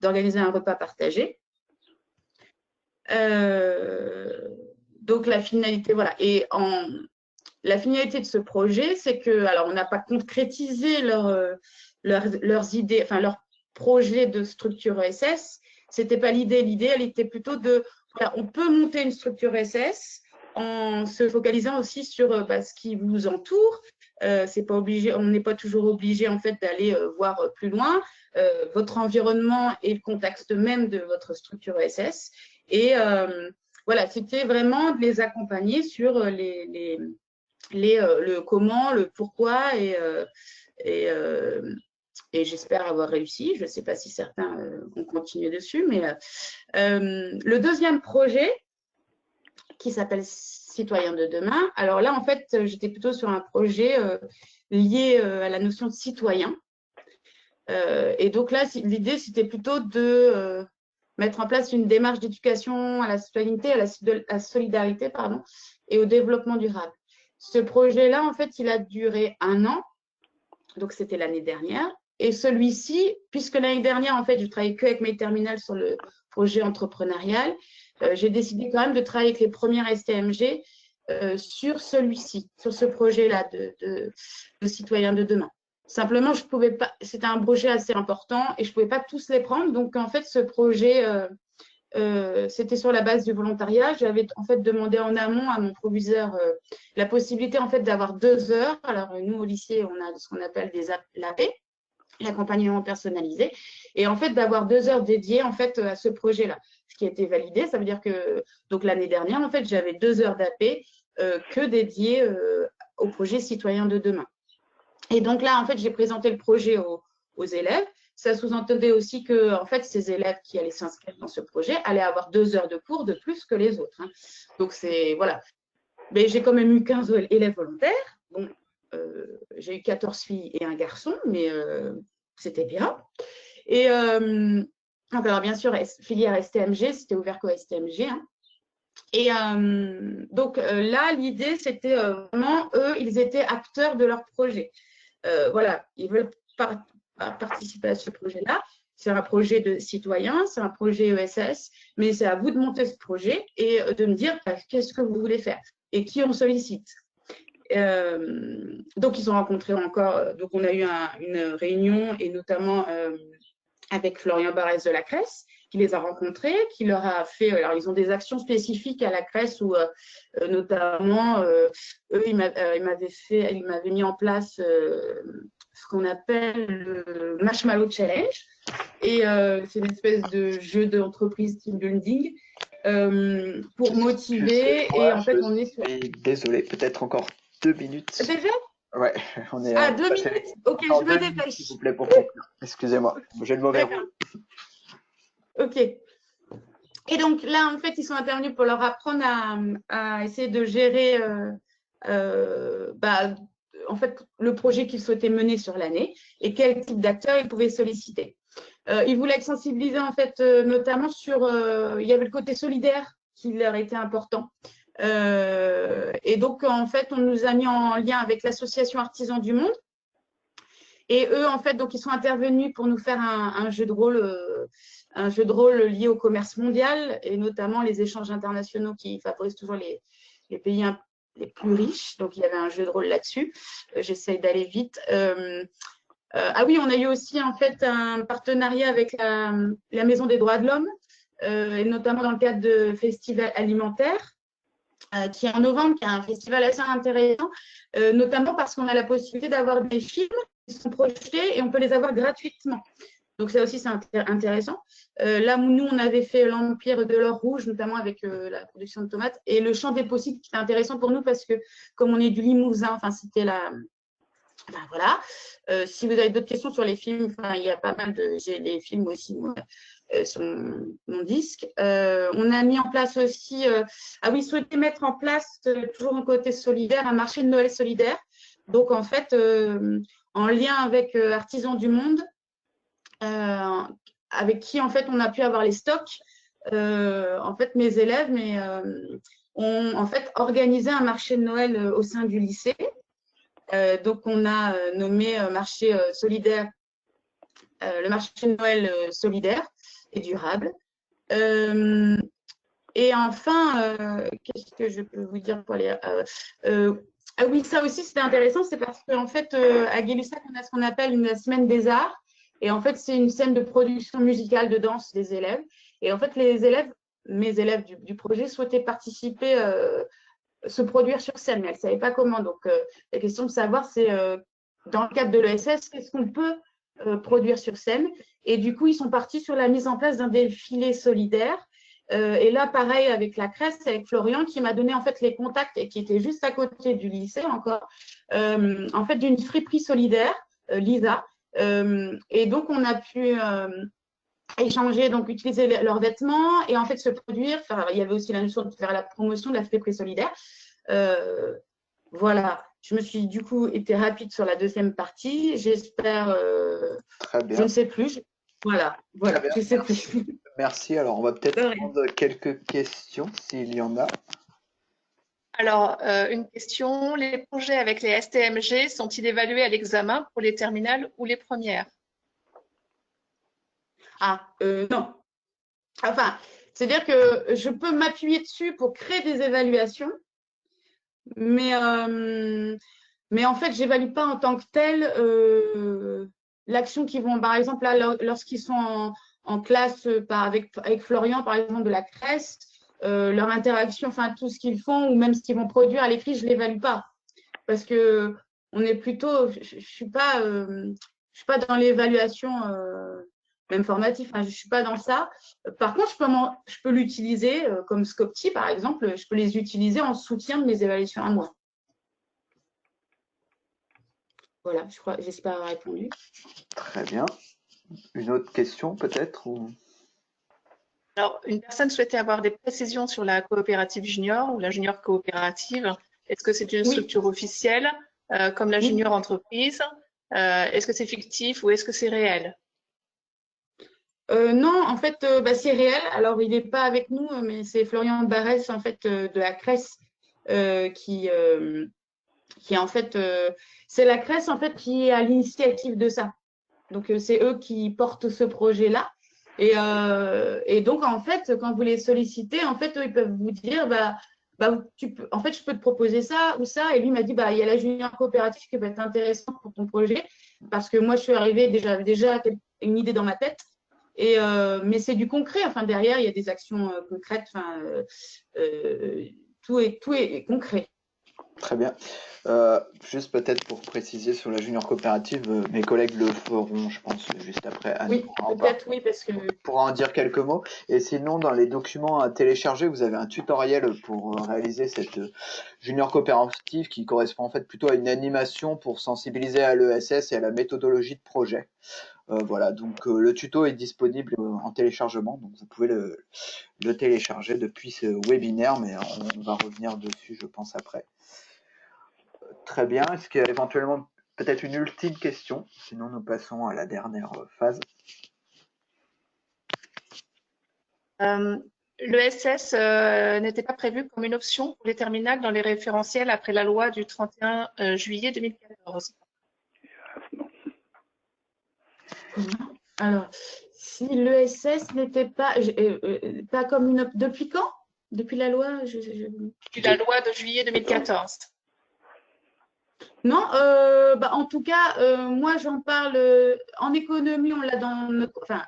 d'organiser un repas partagé. Donc, la finalité, voilà. Et la finalité de ce projet, c'est que, alors, on n'a pas concrétisé leurs idées, enfin, leur projet de structure ESS. C'était pas l'idée. L'idée, elle était plutôt voilà, on peut monter une structure ESS en se focalisant aussi sur ce qui vous entoure. C'est pas obligé, on n'est pas toujours obligé en fait d'aller voir plus loin. Votre environnement et le contexte même de votre structure ESS. Et voilà, c'était vraiment de les accompagner sur le comment, le pourquoi et j'espère avoir réussi. Je ne sais pas si certains ont continué dessus, mais le deuxième projet qui s'appelle Citoyens de demain. Alors là, en fait, j'étais plutôt sur un projet lié à la notion de citoyen. Et donc là, l'idée, c'était plutôt de mettre en place une démarche d'éducation à la citoyenneté, à la solidarité, pardon, et au développement durable. Ce projet-là, en fait, il a duré 1 an. Donc, c'était l'année dernière. Et celui-ci, puisque l'année dernière, en fait, je travaillais que avec mes terminales sur le projet entrepreneurial, j'ai décidé quand même de travailler avec les premières STMG sur celui-ci, sur ce projet-là de Citoyens de demain. Simplement, je pouvais pas, c'était un projet assez important et je ne pouvais pas tous les prendre. Donc, en fait, ce projet, c'était sur la base du volontariat. J'avais en fait demandé en amont à mon proviseur la possibilité en fait d'avoir 2 heures. Alors, nous, au lycée, on a ce qu'on appelle l'AP, l'accompagnement personnalisé, et en fait d'avoir 2 heures dédiées en fait à ce projet-là, ce qui a été validé. Ça veut dire que donc l'année dernière en fait j'avais 2 heures d'AP que dédiées au projet Citoyens de demain. Et donc là en fait j'ai présenté le projet aux élèves. Ça sous-entendait aussi que en fait ces élèves qui allaient s'inscrire dans ce projet allaient avoir 2 heures de cours de plus que les autres. Hein. Donc c'est voilà. Mais j'ai quand même eu 15 élèves volontaires. Bon, j'ai eu 14 filles et un garçon, mais c'était bien. Et alors, bien sûr, filière STMG, c'était ouvert qu'au STMG. Hein. Et donc là, l'idée, c'était vraiment, eux, ils étaient acteurs de leur projet. Voilà, ils veulent participer à ce projet-là. C'est un projet de citoyen, c'est un projet ESS, mais c'est à vous de monter ce projet et de me dire qu'est-ce que vous voulez faire et qui on sollicite. Donc, ils ont rencontré encore, donc on a eu une réunion et notamment avec Florian Barès de la CRES, qui les a rencontrés, qui leur a fait, alors ils ont des actions spécifiques à la CRES où notamment, eux, ils m'avaient mis en place ce qu'on appelle le Marshmallow Challenge. Et c'est une espèce de jeu d'entreprise team building pour motiver. Et en fait, on est sur… Désolé, peut-être encore 2 minutes. Déjà ? Ouais, on est… 2 minutes. Ok, je me dépêche. S'il vous plaît, pour conclure. Excusez-moi, j'ai le mauvais rôle. Ok. Et donc là, en fait, ils sont intervenus pour leur apprendre à essayer de gérer en fait, le projet qu'ils souhaitaient mener sur l'année et quel type d'acteurs ils pouvaient solliciter. Ils voulaient être sensibilisés, en fait, notamment sur… il y avait le côté solidaire qui leur était important. Et donc, en fait, on nous a mis en lien avec l'association Artisans du Monde. Et eux, en fait, donc, ils sont intervenus pour nous faire un jeu de rôle lié au commerce mondial et notamment les échanges internationaux qui favorisent toujours les pays les plus riches. Donc, il y avait un jeu de rôle là-dessus. J'essaye d'aller vite. Ah oui, on a eu aussi, en fait, un partenariat avec la Maison des droits de l'homme, et notamment dans le cadre de festivals alimentaires. Qui est en novembre, qui est un festival assez intéressant, notamment parce qu'on a la possibilité d'avoir des films qui sont projetés et on peut les avoir gratuitement. Donc ça aussi, c'est intéressant. Là, nous, on avait fait l'Empire de l'or rouge, notamment avec la production de tomates, et le champ des possibles, qui est intéressant pour nous parce que comme on est du Limousin, enfin, c'était la… Enfin, voilà. Si vous avez d'autres questions sur les films, enfin, il y a pas mal de… J'ai des films aussi, moi, sur mon disque. On a mis en place aussi… ah oui, souhaiter mettre en place, toujours en côté solidaire, un marché de Noël solidaire. Donc, en fait, en lien avec Artisans du Monde, avec qui, en fait, on a pu avoir les stocks. En fait, mes élèves ont en fait organisé un marché de Noël au sein du lycée. Donc, on a nommé marché solidaire, le marché de Noël solidaire et durable. Et enfin, qu'est-ce que je peux vous dire pour les… ah oui, ça aussi, c'était intéressant, c'est parce qu'en fait, à Gay-Lussac, on a ce qu'on appelle une semaine des arts. Et en fait, c'est une scène de production musicale de danse des élèves. Et en fait, les élèves, mes élèves du projet, souhaitaient participer, se produire sur scène, mais elles ne savaient pas comment. Donc, la question de savoir, c'est dans le cadre de l'ESS, qu'est-ce qu'on peut produire sur scène? Et du coup, ils sont partis sur la mise en place d'un défilé solidaire. Et là, pareil, avec la Crest, avec Florian, qui m'a donné en fait les contacts et qui était juste à côté du lycée encore, en fait, d'une friperie solidaire, Lisa. Et donc, on a pu échanger, donc utiliser leurs vêtements et en fait se produire. Enfin, il y avait aussi la notion de faire la promotion de la friperie solidaire. Voilà, je me suis du coup été rapide sur la deuxième partie. J'espère, Très bien. je ne sais plus. Voilà, Très bien, je ne sais merci. plus. Merci. Alors, on va peut-être prendre quelques questions s'il y en a. Alors, une question, les projets avec les STMG sont-ils évalués à l'examen pour les terminales ou les premières? Ah, non. Enfin, c'est-à-dire que je peux m'appuyer dessus pour créer des évaluations, mais en fait, je n'évalue pas en tant que telle l'action qu'ils vont, par exemple, là, lorsqu'ils sont en classe avec Florian, par exemple, de la Crest, leur interaction, enfin, tout ce qu'ils font ou même ce qu'ils vont produire à l'écrit, je ne l'évalue pas. Parce que on est plutôt, je ne suis pas dans l'évaluation même formative, enfin, je ne suis pas dans ça. Par contre, je peux l'utiliser comme Scopti, par exemple, je peux les utiliser en soutien de mes évaluations à moi. Voilà, j'espère avoir répondu. Très bien. Une autre question peut-être ou... Alors, une personne souhaitait avoir des précisions sur la coopérative junior ou la junior coopérative. Est-ce que c'est une structure officielle comme la junior entreprise? Est-ce que c'est fictif ou est-ce que c'est réel? Non, en fait, c'est réel. Alors, il n'est pas avec nous, mais c'est Florian Barès, en fait, de la Cresse, qui en fait, c'est la Cresse, en fait, qui est à l'initiative de ça. Donc, c'est eux qui portent ce projet-là. Et donc, en fait, quand vous les sollicitez, en fait, eux, ils peuvent vous dire, en fait, je peux te proposer ça ou ça. Et lui m'a dit, il y a la junior coopérative qui peut être intéressante pour ton projet. Parce que moi, je suis arrivée déjà une idée dans ma tête. Mais c'est du concret. Enfin, derrière, il y a des actions concrètes. Enfin, tout est concret. Très bien. Juste peut-être pour préciser sur la junior coopérative, mes collègues le feront, je pense, juste après. Anne Oui, peut-être, oui, parce que… pourra en dire quelques mots. Et sinon, dans les documents à télécharger, vous avez un tutoriel pour réaliser cette junior coopérative qui correspond en fait plutôt à une animation pour sensibiliser à l'ESS et à la méthodologie de projet. Voilà, donc le tuto est disponible en téléchargement, donc vous pouvez le télécharger depuis ce webinaire, mais on va revenir dessus, je pense, après. Très bien. Est-ce qu'il y a éventuellement peut-être une ultime question? Sinon, nous passons à la dernière phase. L'ESS n'était pas prévu comme une option pour les terminales dans les référentiels après la loi du 31 juillet 2014. Alors, si l'ESS n'était pas comme une… Depuis quand? Depuis la loi Depuis la loi de juillet 2014. Non, en tout cas, moi j'en parle en économie, on l'a dans notre… Enfin,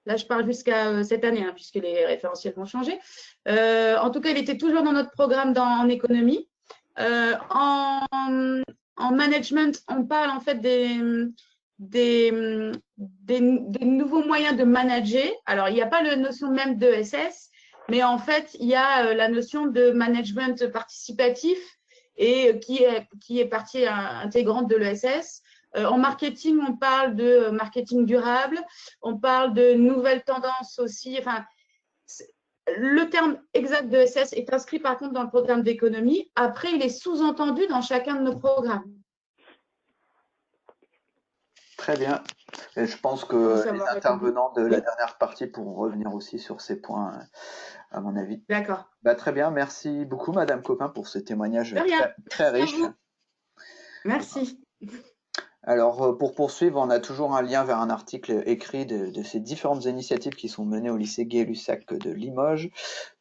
là je parle jusqu'à cette année, hein, puisque les référentiels vont changer. En tout cas, il était toujours dans notre programme en économie. En management, on parle en fait des nouveaux moyens de manager. Alors, il n'y a pas la notion même de SS, mais en fait, il y a la notion de management participatif et qui est partie intégrante de l'ESS. En marketing, on parle de marketing durable, on parle de nouvelles tendances aussi. Enfin, le terme exact de ESS est inscrit par contre dans le programme d'économie. Après, il est sous-entendu dans chacun de nos programmes. Très bien. Et je pense que les intervenants de la dernière partie pourront revenir aussi sur ces points, à mon avis. D'accord. Très bien. Merci beaucoup, Madame Copin, pour ce témoignage très riche. Merci. Alors, pour poursuivre, on a toujours un lien vers un article écrit de ces différentes initiatives qui sont menées au lycée Gay-Lussac de Limoges.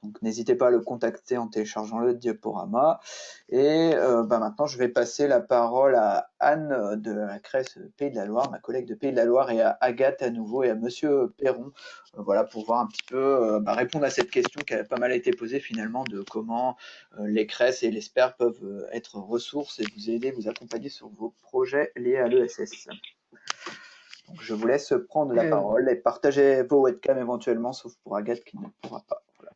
Donc, n'hésitez pas à le contacter en téléchargeant le diaporama. Et maintenant, je vais passer la parole à Anne de la CRES Pays de la Loire, ma collègue de Pays de la Loire, et à Agathe à nouveau, et à Monsieur Perron, voilà, pour voir un petit peu, répondre à cette question qui a pas mal été posée finalement, de comment les CRES et les SPER peuvent être ressources et vous aider, vous accompagner sur vos projets liés à l'ESS. Donc, je vous laisse prendre la parole et partager vos webcams éventuellement, sauf pour Agathe qui ne pourra pas. Voilà.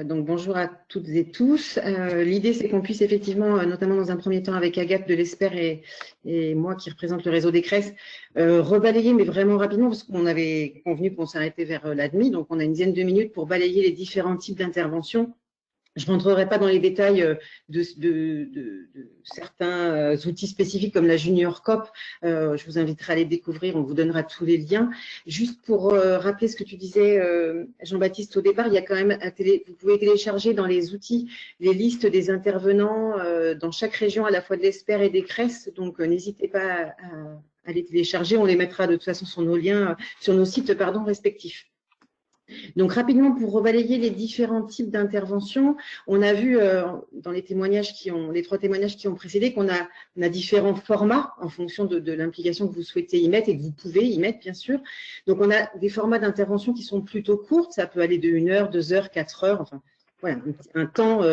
Donc bonjour à toutes et tous. L'idée, c'est qu'on puisse effectivement, notamment dans un premier temps avec Agathe de l'ESPER et moi qui représente le réseau des CRES, rebalayer, mais vraiment rapidement, parce qu'on avait convenu qu'on s'arrêtait vers la demi, donc on a une dizaine de minutes pour balayer les différents types d'interventions. Je ne rentrerai pas dans les détails de certains outils spécifiques comme la Junior COP. Je vous inviterai à les découvrir, on vous donnera tous les liens. Juste pour rappeler ce que tu disais, Jean-Baptiste, au départ, il y a quand même vous pouvez télécharger dans les outils les listes des intervenants dans chaque région, à la fois de l'ESPER et des CRES. Donc, n'hésitez pas à les télécharger. On les mettra de toute façon sur nos liens, sur nos sites respectifs. Donc, rapidement, pour rebalayer les différents types d'interventions, on a vu dans les témoignages les 3 témoignages qui ont précédé qu'on a différents formats en fonction de l'implication que vous souhaitez y mettre et que vous pouvez y mettre, bien sûr. Donc, on a des formats d'intervention qui sont plutôt courtes. Ça peut aller de 1 heure, 2 heures, 4 heures, enfin, voilà, un temps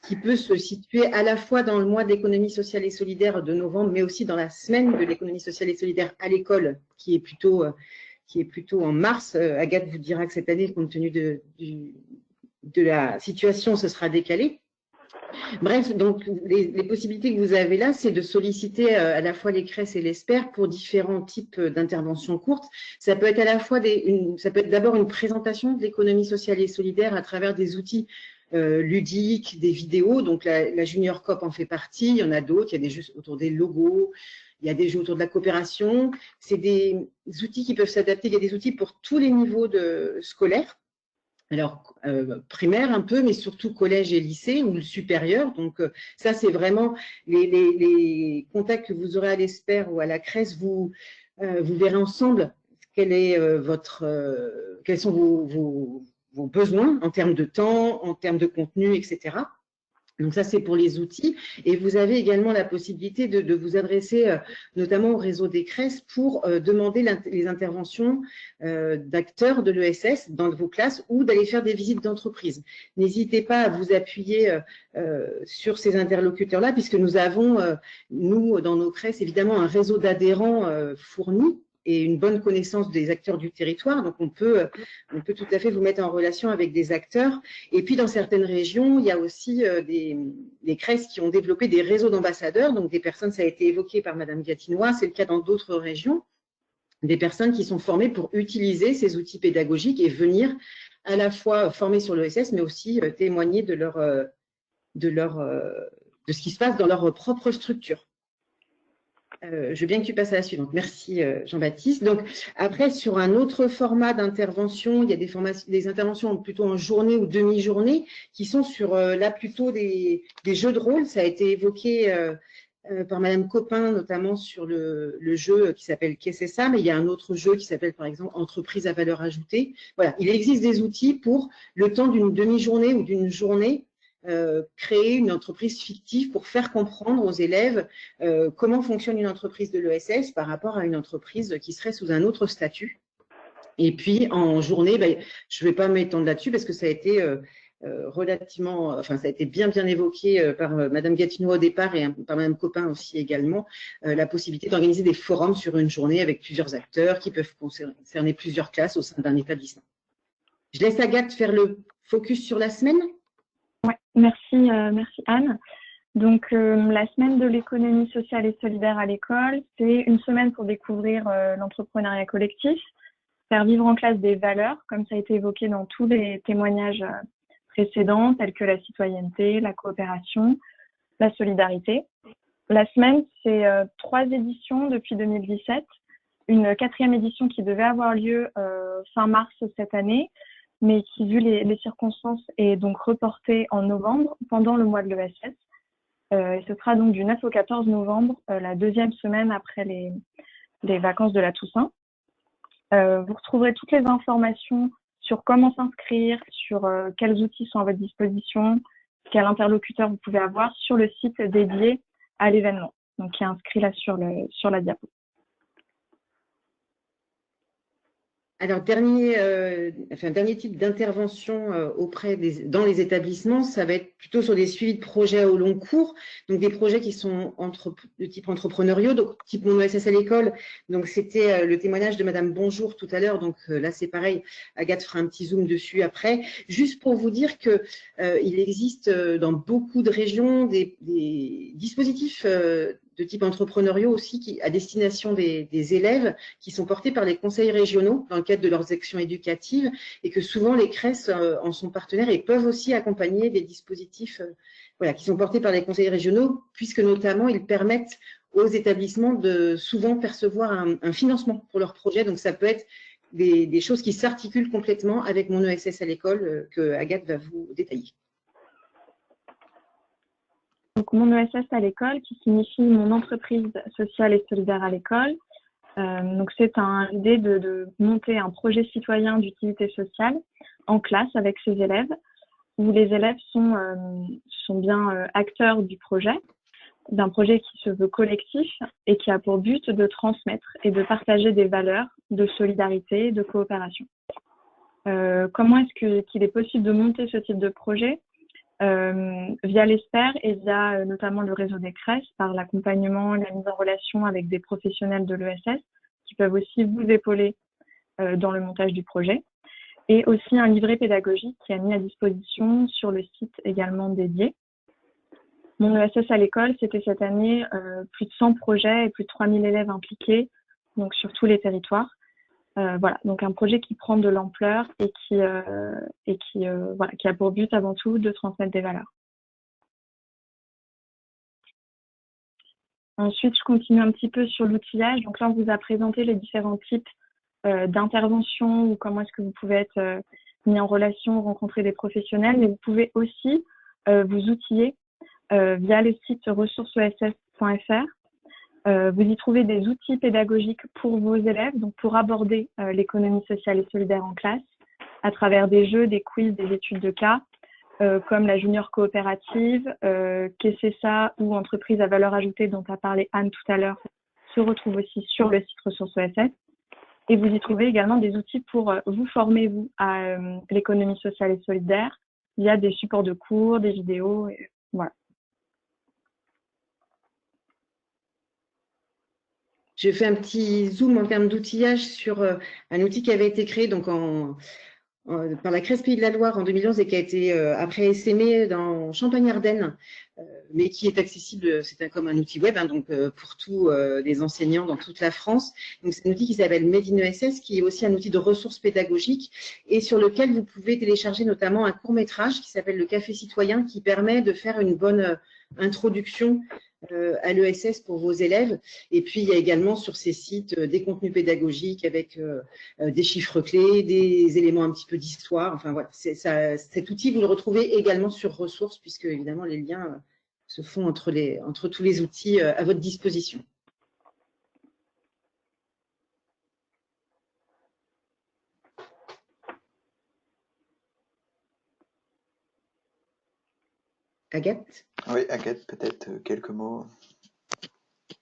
qui peut se situer à la fois dans le mois de l'économie sociale et solidaire de novembre, mais aussi dans la semaine de l'économie sociale et solidaire à l'école, qui est plutôt en mars. Agathe vous dira que cette année, compte tenu de la situation, ce sera décalé. Bref, donc les possibilités que vous avez là, c'est de solliciter à la fois les CRES et les SPER pour différents types d'interventions courtes. Ça peut être à la fois ça peut être d'abord une présentation de l'économie sociale et solidaire à travers des outils ludiques, des vidéos. Donc la Junior COP en fait partie, il y en a d'autres, il y a des jeux autour des logos, il y a des jeux autour de la coopération. C'est des outils qui peuvent s'adapter. Il y a des outils pour tous les niveaux scolaires. Alors, primaire un peu, mais surtout collège et lycée ou le supérieur. Donc, ça, c'est vraiment les contacts que vous aurez à l'ESPER ou à la CRES. Vous verrez ensemble quels sont vos besoins en termes de temps, en termes de contenu, etc. Donc ça, c'est pour les outils. Et vous avez également la possibilité de vous adresser notamment au réseau des CRES pour demander les interventions d'acteurs de l'ESS dans vos classes ou d'aller faire des visites d'entreprise. N'hésitez pas à vous appuyer sur ces interlocuteurs-là, puisque nous avons, nous, dans nos CRES, évidemment, un réseau d'adhérents fourni et une bonne connaissance des acteurs du territoire. Donc, on peut tout à fait vous mettre en relation avec des acteurs. Et puis, dans certaines régions, il y a aussi des CRES qui ont développé des réseaux d'ambassadeurs. Donc, des personnes, ça a été évoqué par Madame Gatinois, c'est le cas dans d'autres régions, des personnes qui sont formées pour utiliser ces outils pédagogiques et venir à la fois former sur l'ESS, mais aussi témoigner de ce qui se passe dans leur propre structure. Je veux bien que tu passes à la suivante. Merci Jean-Baptiste. Donc après, sur un autre format d'intervention, il y a des interventions plutôt en journée ou demi-journée qui sont sur là plutôt des jeux de rôle. Ça a été évoqué par Madame Copin, notamment sur le jeu qui s'appelle Qu'est-ce que ça, mais il y a un autre jeu qui s'appelle par exemple Entreprise à valeur ajoutée. Voilà, il existe des outils pour le temps d'une demi-journée ou d'une journée créer une entreprise fictive pour faire comprendre aux élèves comment fonctionne une entreprise de l'ESS par rapport à une entreprise qui serait sous un autre statut. Et puis en journée, je ne vais pas m'étendre là-dessus parce que ça a été ça a été bien évoqué par Madame Gatinois au départ et par Madame Copin aussi également, la possibilité d'organiser des forums sur une journée avec plusieurs acteurs qui peuvent concerner plusieurs classes au sein d'un établissement. Je laisse Agathe faire le focus sur la semaine. Ouais, merci Anne. Donc, la semaine de l'économie sociale et solidaire à l'école, c'est une semaine pour découvrir l'entrepreneuriat collectif, faire vivre en classe des valeurs, comme ça a été évoqué dans tous les témoignages précédents, tels que la citoyenneté, la coopération, la solidarité. La semaine, c'est 3 éditions depuis 2017, une 4e édition qui devait avoir lieu fin mars cette année, mais qui, vu les circonstances, est donc reportée en novembre, pendant le mois de l'ESS. Et ce sera donc du 9 au 14 novembre, la deuxième semaine après les vacances de la Toussaint. Vous retrouverez toutes les informations sur comment s'inscrire, sur quels outils sont à votre disposition, quel interlocuteur vous pouvez avoir sur le site dédié à l'événement, donc qui est inscrit là sur la diapo. Alors, dernier type d'intervention dans les établissements, ça va être plutôt sur des suivis de projets au long cours, donc des projets qui sont de type entrepreneuriaux, donc type Mon ESS à l'école. Donc, c'était le témoignage de Madame Bonjour tout à l'heure. Donc là, c'est pareil. Agathe fera un petit zoom dessus après. Juste pour vous dire que il existe dans beaucoup de régions des dispositifs de type entrepreneuriaux aussi à destination des élèves qui sont portés par les conseils régionaux dans le cadre de leurs actions éducatives et que souvent les CRES en sont partenaires et peuvent aussi accompagner des dispositifs qui sont portés par les conseils régionaux puisque notamment ils permettent aux établissements de souvent percevoir un financement pour leurs projets. Donc ça peut être des choses qui s'articulent complètement avec Mon ESS à l'école que Agathe va vous détailler. Donc, Mon ESS à l'école, qui signifie Mon entreprise sociale et solidaire à l'école. Donc, c'est l'idée de monter un projet citoyen d'utilité sociale en classe avec ses élèves, où les élèves sont bien acteurs du projet, d'un projet qui se veut collectif et qui a pour but de transmettre et de partager des valeurs de solidarité et de coopération. Comment est-ce qu'il est possible de monter ce type de projet ? Via l'ESPER et via notamment le réseau des CRES, par l'accompagnement et la mise en relation avec des professionnels de l'ESS qui peuvent aussi vous épauler dans le montage du projet, et aussi un livret pédagogique qui est mis à disposition sur le site également dédié. Mon ESS à l'école, c'était cette année plus de 100 projets et plus de 3000 élèves impliqués, donc sur tous les territoires. Voilà, donc un projet qui prend de l'ampleur et qui a pour but avant tout de transmettre des valeurs. Ensuite, je continue un petit peu sur l'outillage. Donc là, on vous a présenté les différents types d'interventions ou comment est-ce que vous pouvez être mis en relation, rencontrer des professionnels, mais vous pouvez aussi vous outiller via le site ressourceses.fr. Vous y trouvez des outils pédagogiques pour vos élèves, donc pour aborder l'économie sociale et solidaire en classe, à travers des jeux, des quiz, des études de cas, comme la junior coopérative, Qu'est-ce que c'est ça ou entreprise à valeur ajoutée dont a parlé Anne tout à l'heure, se retrouve aussi sur le site Ressources ESS. Et vous y trouvez également des outils pour vous former, vous, à l'économie sociale et solidaire, via des supports de cours, des vidéos, et voilà. Je fais un petit zoom en termes d'outillage sur un outil qui avait été créé donc par la CRES Pays de la Loire en 2011 et qui a été après essaimé dans Champagne-Ardenne, mais qui est accessible, c'est comme un outil web, hein, donc pour tous les enseignants dans toute la France. Donc c'est un outil qui s'appelle Made in ESS, qui est aussi un outil de ressources pédagogiques et sur lequel vous pouvez télécharger notamment un court-métrage qui s'appelle Le Café Citoyen, qui permet de faire une bonne introduction à l'ESS pour vos élèves. Et puis, il y a également sur ces sites des contenus pédagogiques avec des chiffres clés, des éléments un petit peu d'histoire. Enfin, voilà, cet outil, vous le retrouvez également sur ressources, puisque évidemment, les liens se font entre tous les outils à votre disposition. Agathe ? Oui, Agathe, peut-être quelques mots.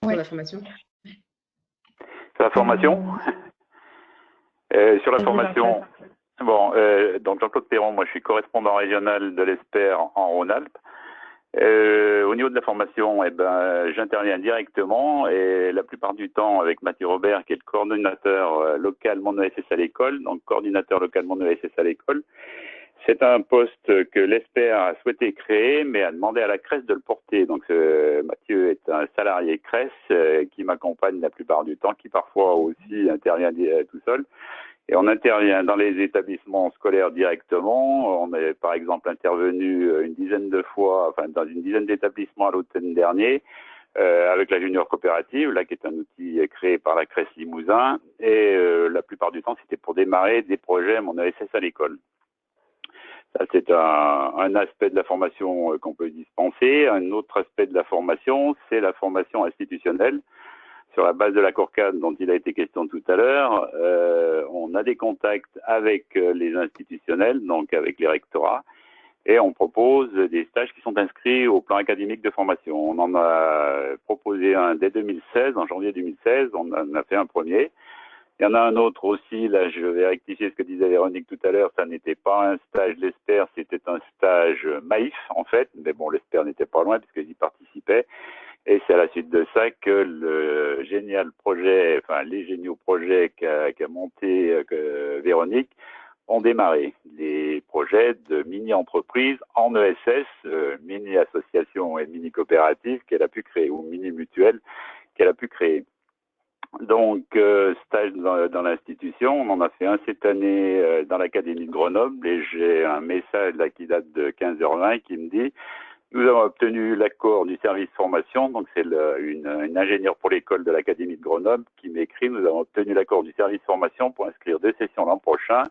Sur la formation. Sur la formation Sur la formation, bon, donc Jean-Claude Perron, moi je suis correspondant régional de l'ESPER en Rhône-Alpes. Au niveau de la formation, j'interviens directement et la plupart du temps avec Mathieu Robert, qui est le coordinateur local Mon ESS à l'école, donc coordinateur local Mon ESS à l'école. C'est un poste que l'ESPER a souhaité créer, mais a demandé à la CRES de le porter. Donc, Mathieu est un salarié CRES qui m'accompagne la plupart du temps, qui parfois aussi intervient tout seul. Et on intervient dans les établissements scolaires directement. On est, par exemple, intervenu une dizaine de fois, enfin, dans une dizaine d'établissements à l'automne dernier, avec la junior coopérative, là, qui est un outil créé par la CRES Limousin. Et la plupart du temps, c'était pour démarrer des projets Mon ESS à l'école. Ça, c'est un aspect de la formation qu'on peut dispenser. Un autre aspect de la formation, c'est la formation institutionnelle. Sur la base de l'accord cadre dont il a été question tout à l'heure, on a des contacts avec les institutionnels, donc avec les rectorats, et on propose des stages qui sont inscrits au plan académique de formation. On en a proposé un dès 2016, en janvier 2016, on en a fait un premier. Il y en a un autre aussi, là je vais rectifier ce que disait Véronique tout à l'heure, ça n'était pas un stage l'ESPER, c'était un stage Maïf en fait, mais bon l'ESPER n'était pas loin puisqu'ils y participaient, et c'est à la suite de ça que le génial projet, enfin les géniaux projets qu'a monté Véronique ont démarré, les projets de mini-entreprises en ESS, mini-association et mini-coopérative qu'elle a pu créer, ou mini-mutuelle qu'elle a pu créer. Donc, stage dans l'institution, on en a fait un cette année dans l'Académie de Grenoble et j'ai un message là qui date de 15h20 qui me dit « Nous avons obtenu l'accord du service formation », donc c'est une ingénieure pour l'école de l'Académie de Grenoble qui m'écrit « Nous avons obtenu l'accord du service formation pour inscrire 2 sessions l'an prochain,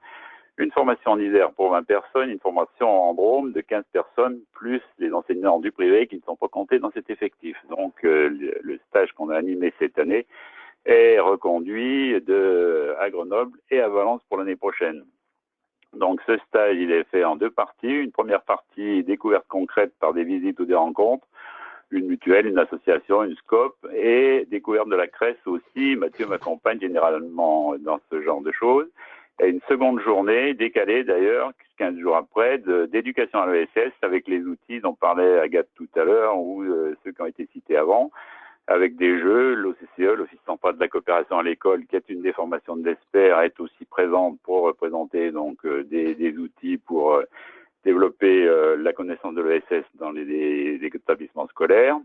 une formation en Isère pour 20 personnes, une formation en Drôme de 15 personnes, plus les enseignants du privé qui ne sont pas comptés dans cet effectif. » Donc, le stage qu'on a animé cette année est reconduit à Grenoble et à Valence pour l'année prochaine. Donc ce stage, il est fait en 2 parties. Une première partie, découverte concrète par des visites ou des rencontres, une mutuelle, une association, une SCOP, et découverte de la CRES aussi. Mathieu m'accompagne généralement dans ce genre de choses. Et une seconde journée, décalée d'ailleurs, 15 jours après, d'éducation à l'ESS avec les outils dont parlait Agathe tout à l'heure ou ceux qui ont été cités avant, avec des jeux. L'OCCE, l'Office central de la coopération à l'école, qui est une des formations de l'ESPER, est aussi présente pour représenter donc des outils pour développer la connaissance de l'ESS dans les établissements scolaires.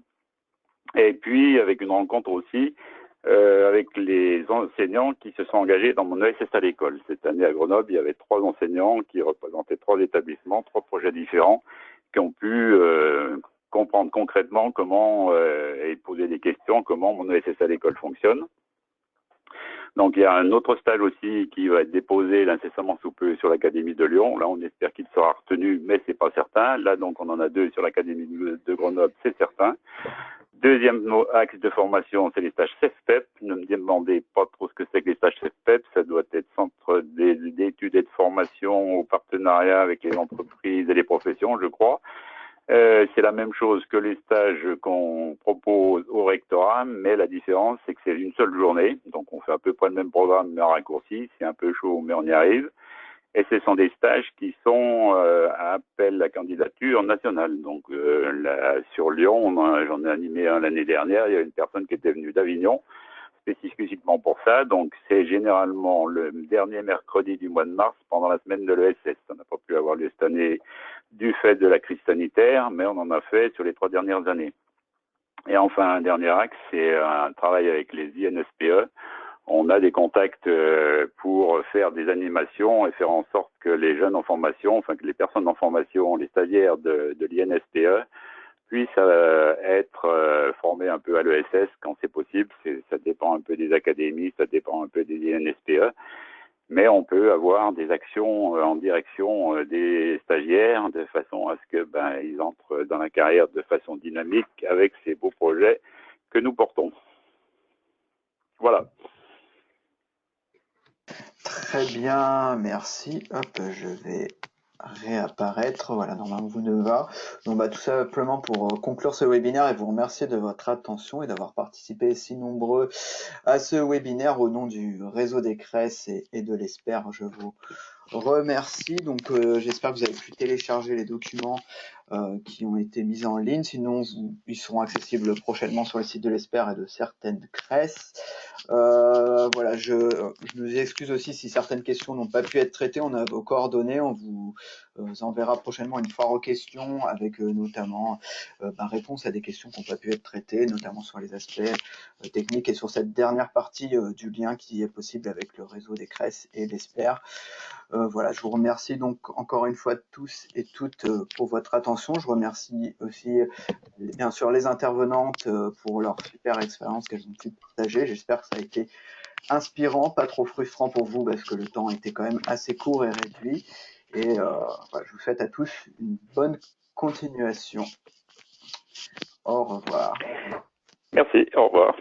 Et puis avec une rencontre aussi avec les enseignants qui se sont engagés dans mon ESS à l'école. Cette année à Grenoble, il y avait 3 enseignants qui représentaient 3 établissements, 3 projets différents, qui ont pu comprendre concrètement comment et poser des questions, comment mon ESS à l'école fonctionne. Donc il y a un autre stage aussi qui va être déposé incessamment sous peu sur l'Académie de Lyon. Là, on espère qu'il sera retenu, mais c'est pas certain. Là, donc, on en a 2 sur l'Académie de Grenoble, c'est certain. Deuxième axe de formation, c'est les stages CEFPEP. Ne me demandez pas trop ce que c'est que les stages CEFPEP. Ça doit être centre d'études et de formation au partenariat avec les entreprises et les professions, je crois. C'est la même chose que les stages qu'on propose au rectorat, mais la différence, c'est que c'est une seule journée. Donc, on fait à peu près le même programme, mais en raccourci. C'est un peu chaud, mais on y arrive. Et ce sont des stages qui sont à appel à candidature nationale. Donc, là, sur Lyon, j'en ai animé un l'année dernière. Il y a une personne qui était venue d'Avignon, spécifiquement pour ça. Donc, c'est généralement le dernier mercredi du mois de mars pendant la semaine de l'ESS. Ça n'a pas pu avoir lieu cette année du fait de la crise sanitaire, mais on en a fait sur les 3 dernières années. Et enfin, un dernier axe, c'est un travail avec les INSPE. On a des contacts pour faire des animations et faire en sorte que les jeunes en formation, enfin que les personnes en formation, les stagiaires de l'INSPE puissent être formés un peu à l'ESS quand c'est possible. Ça dépend un peu des académies, ça dépend un peu des INSPE. Mais on peut avoir des actions en direction des stagiaires de façon à ce que ils entrent dans la carrière de façon dynamique avec ces beaux projets que nous portons. Voilà. Très bien, merci. Hop, je vais réapparaître. Voilà, normalement vous ne va. Donc tout simplement pour conclure ce webinaire et vous remercier de votre attention et d'avoir participé si nombreux à ce webinaire au nom du réseau des CRES et de l'ESPER. Je vous remercie. Donc j'espère que vous avez pu télécharger les documents qui ont été mis en ligne. Sinon, ils seront accessibles prochainement sur le site de l'ESPER et de certaines CRES. Voilà, je nous excuse aussi si certaines questions n'ont pas pu être traitées. On a vos coordonnées, on vous enverra prochainement une foire aux questions avec notamment réponse à des questions qui n'ont pas pu être traitées, notamment sur les aspects techniques et sur cette dernière partie du lien qui est possible avec le réseau des CRES et l'ESPER. Voilà, je vous remercie donc encore une fois tous et toutes pour votre attention. Je remercie aussi bien sûr les intervenantes pour leur super expérience qu'elles ont pu partager. J'espère que ça a été inspirant, pas trop frustrant pour vous parce que le temps était quand même assez court et réduit. Et voilà, je vous souhaite à tous une bonne continuation. Au revoir. Merci, au revoir.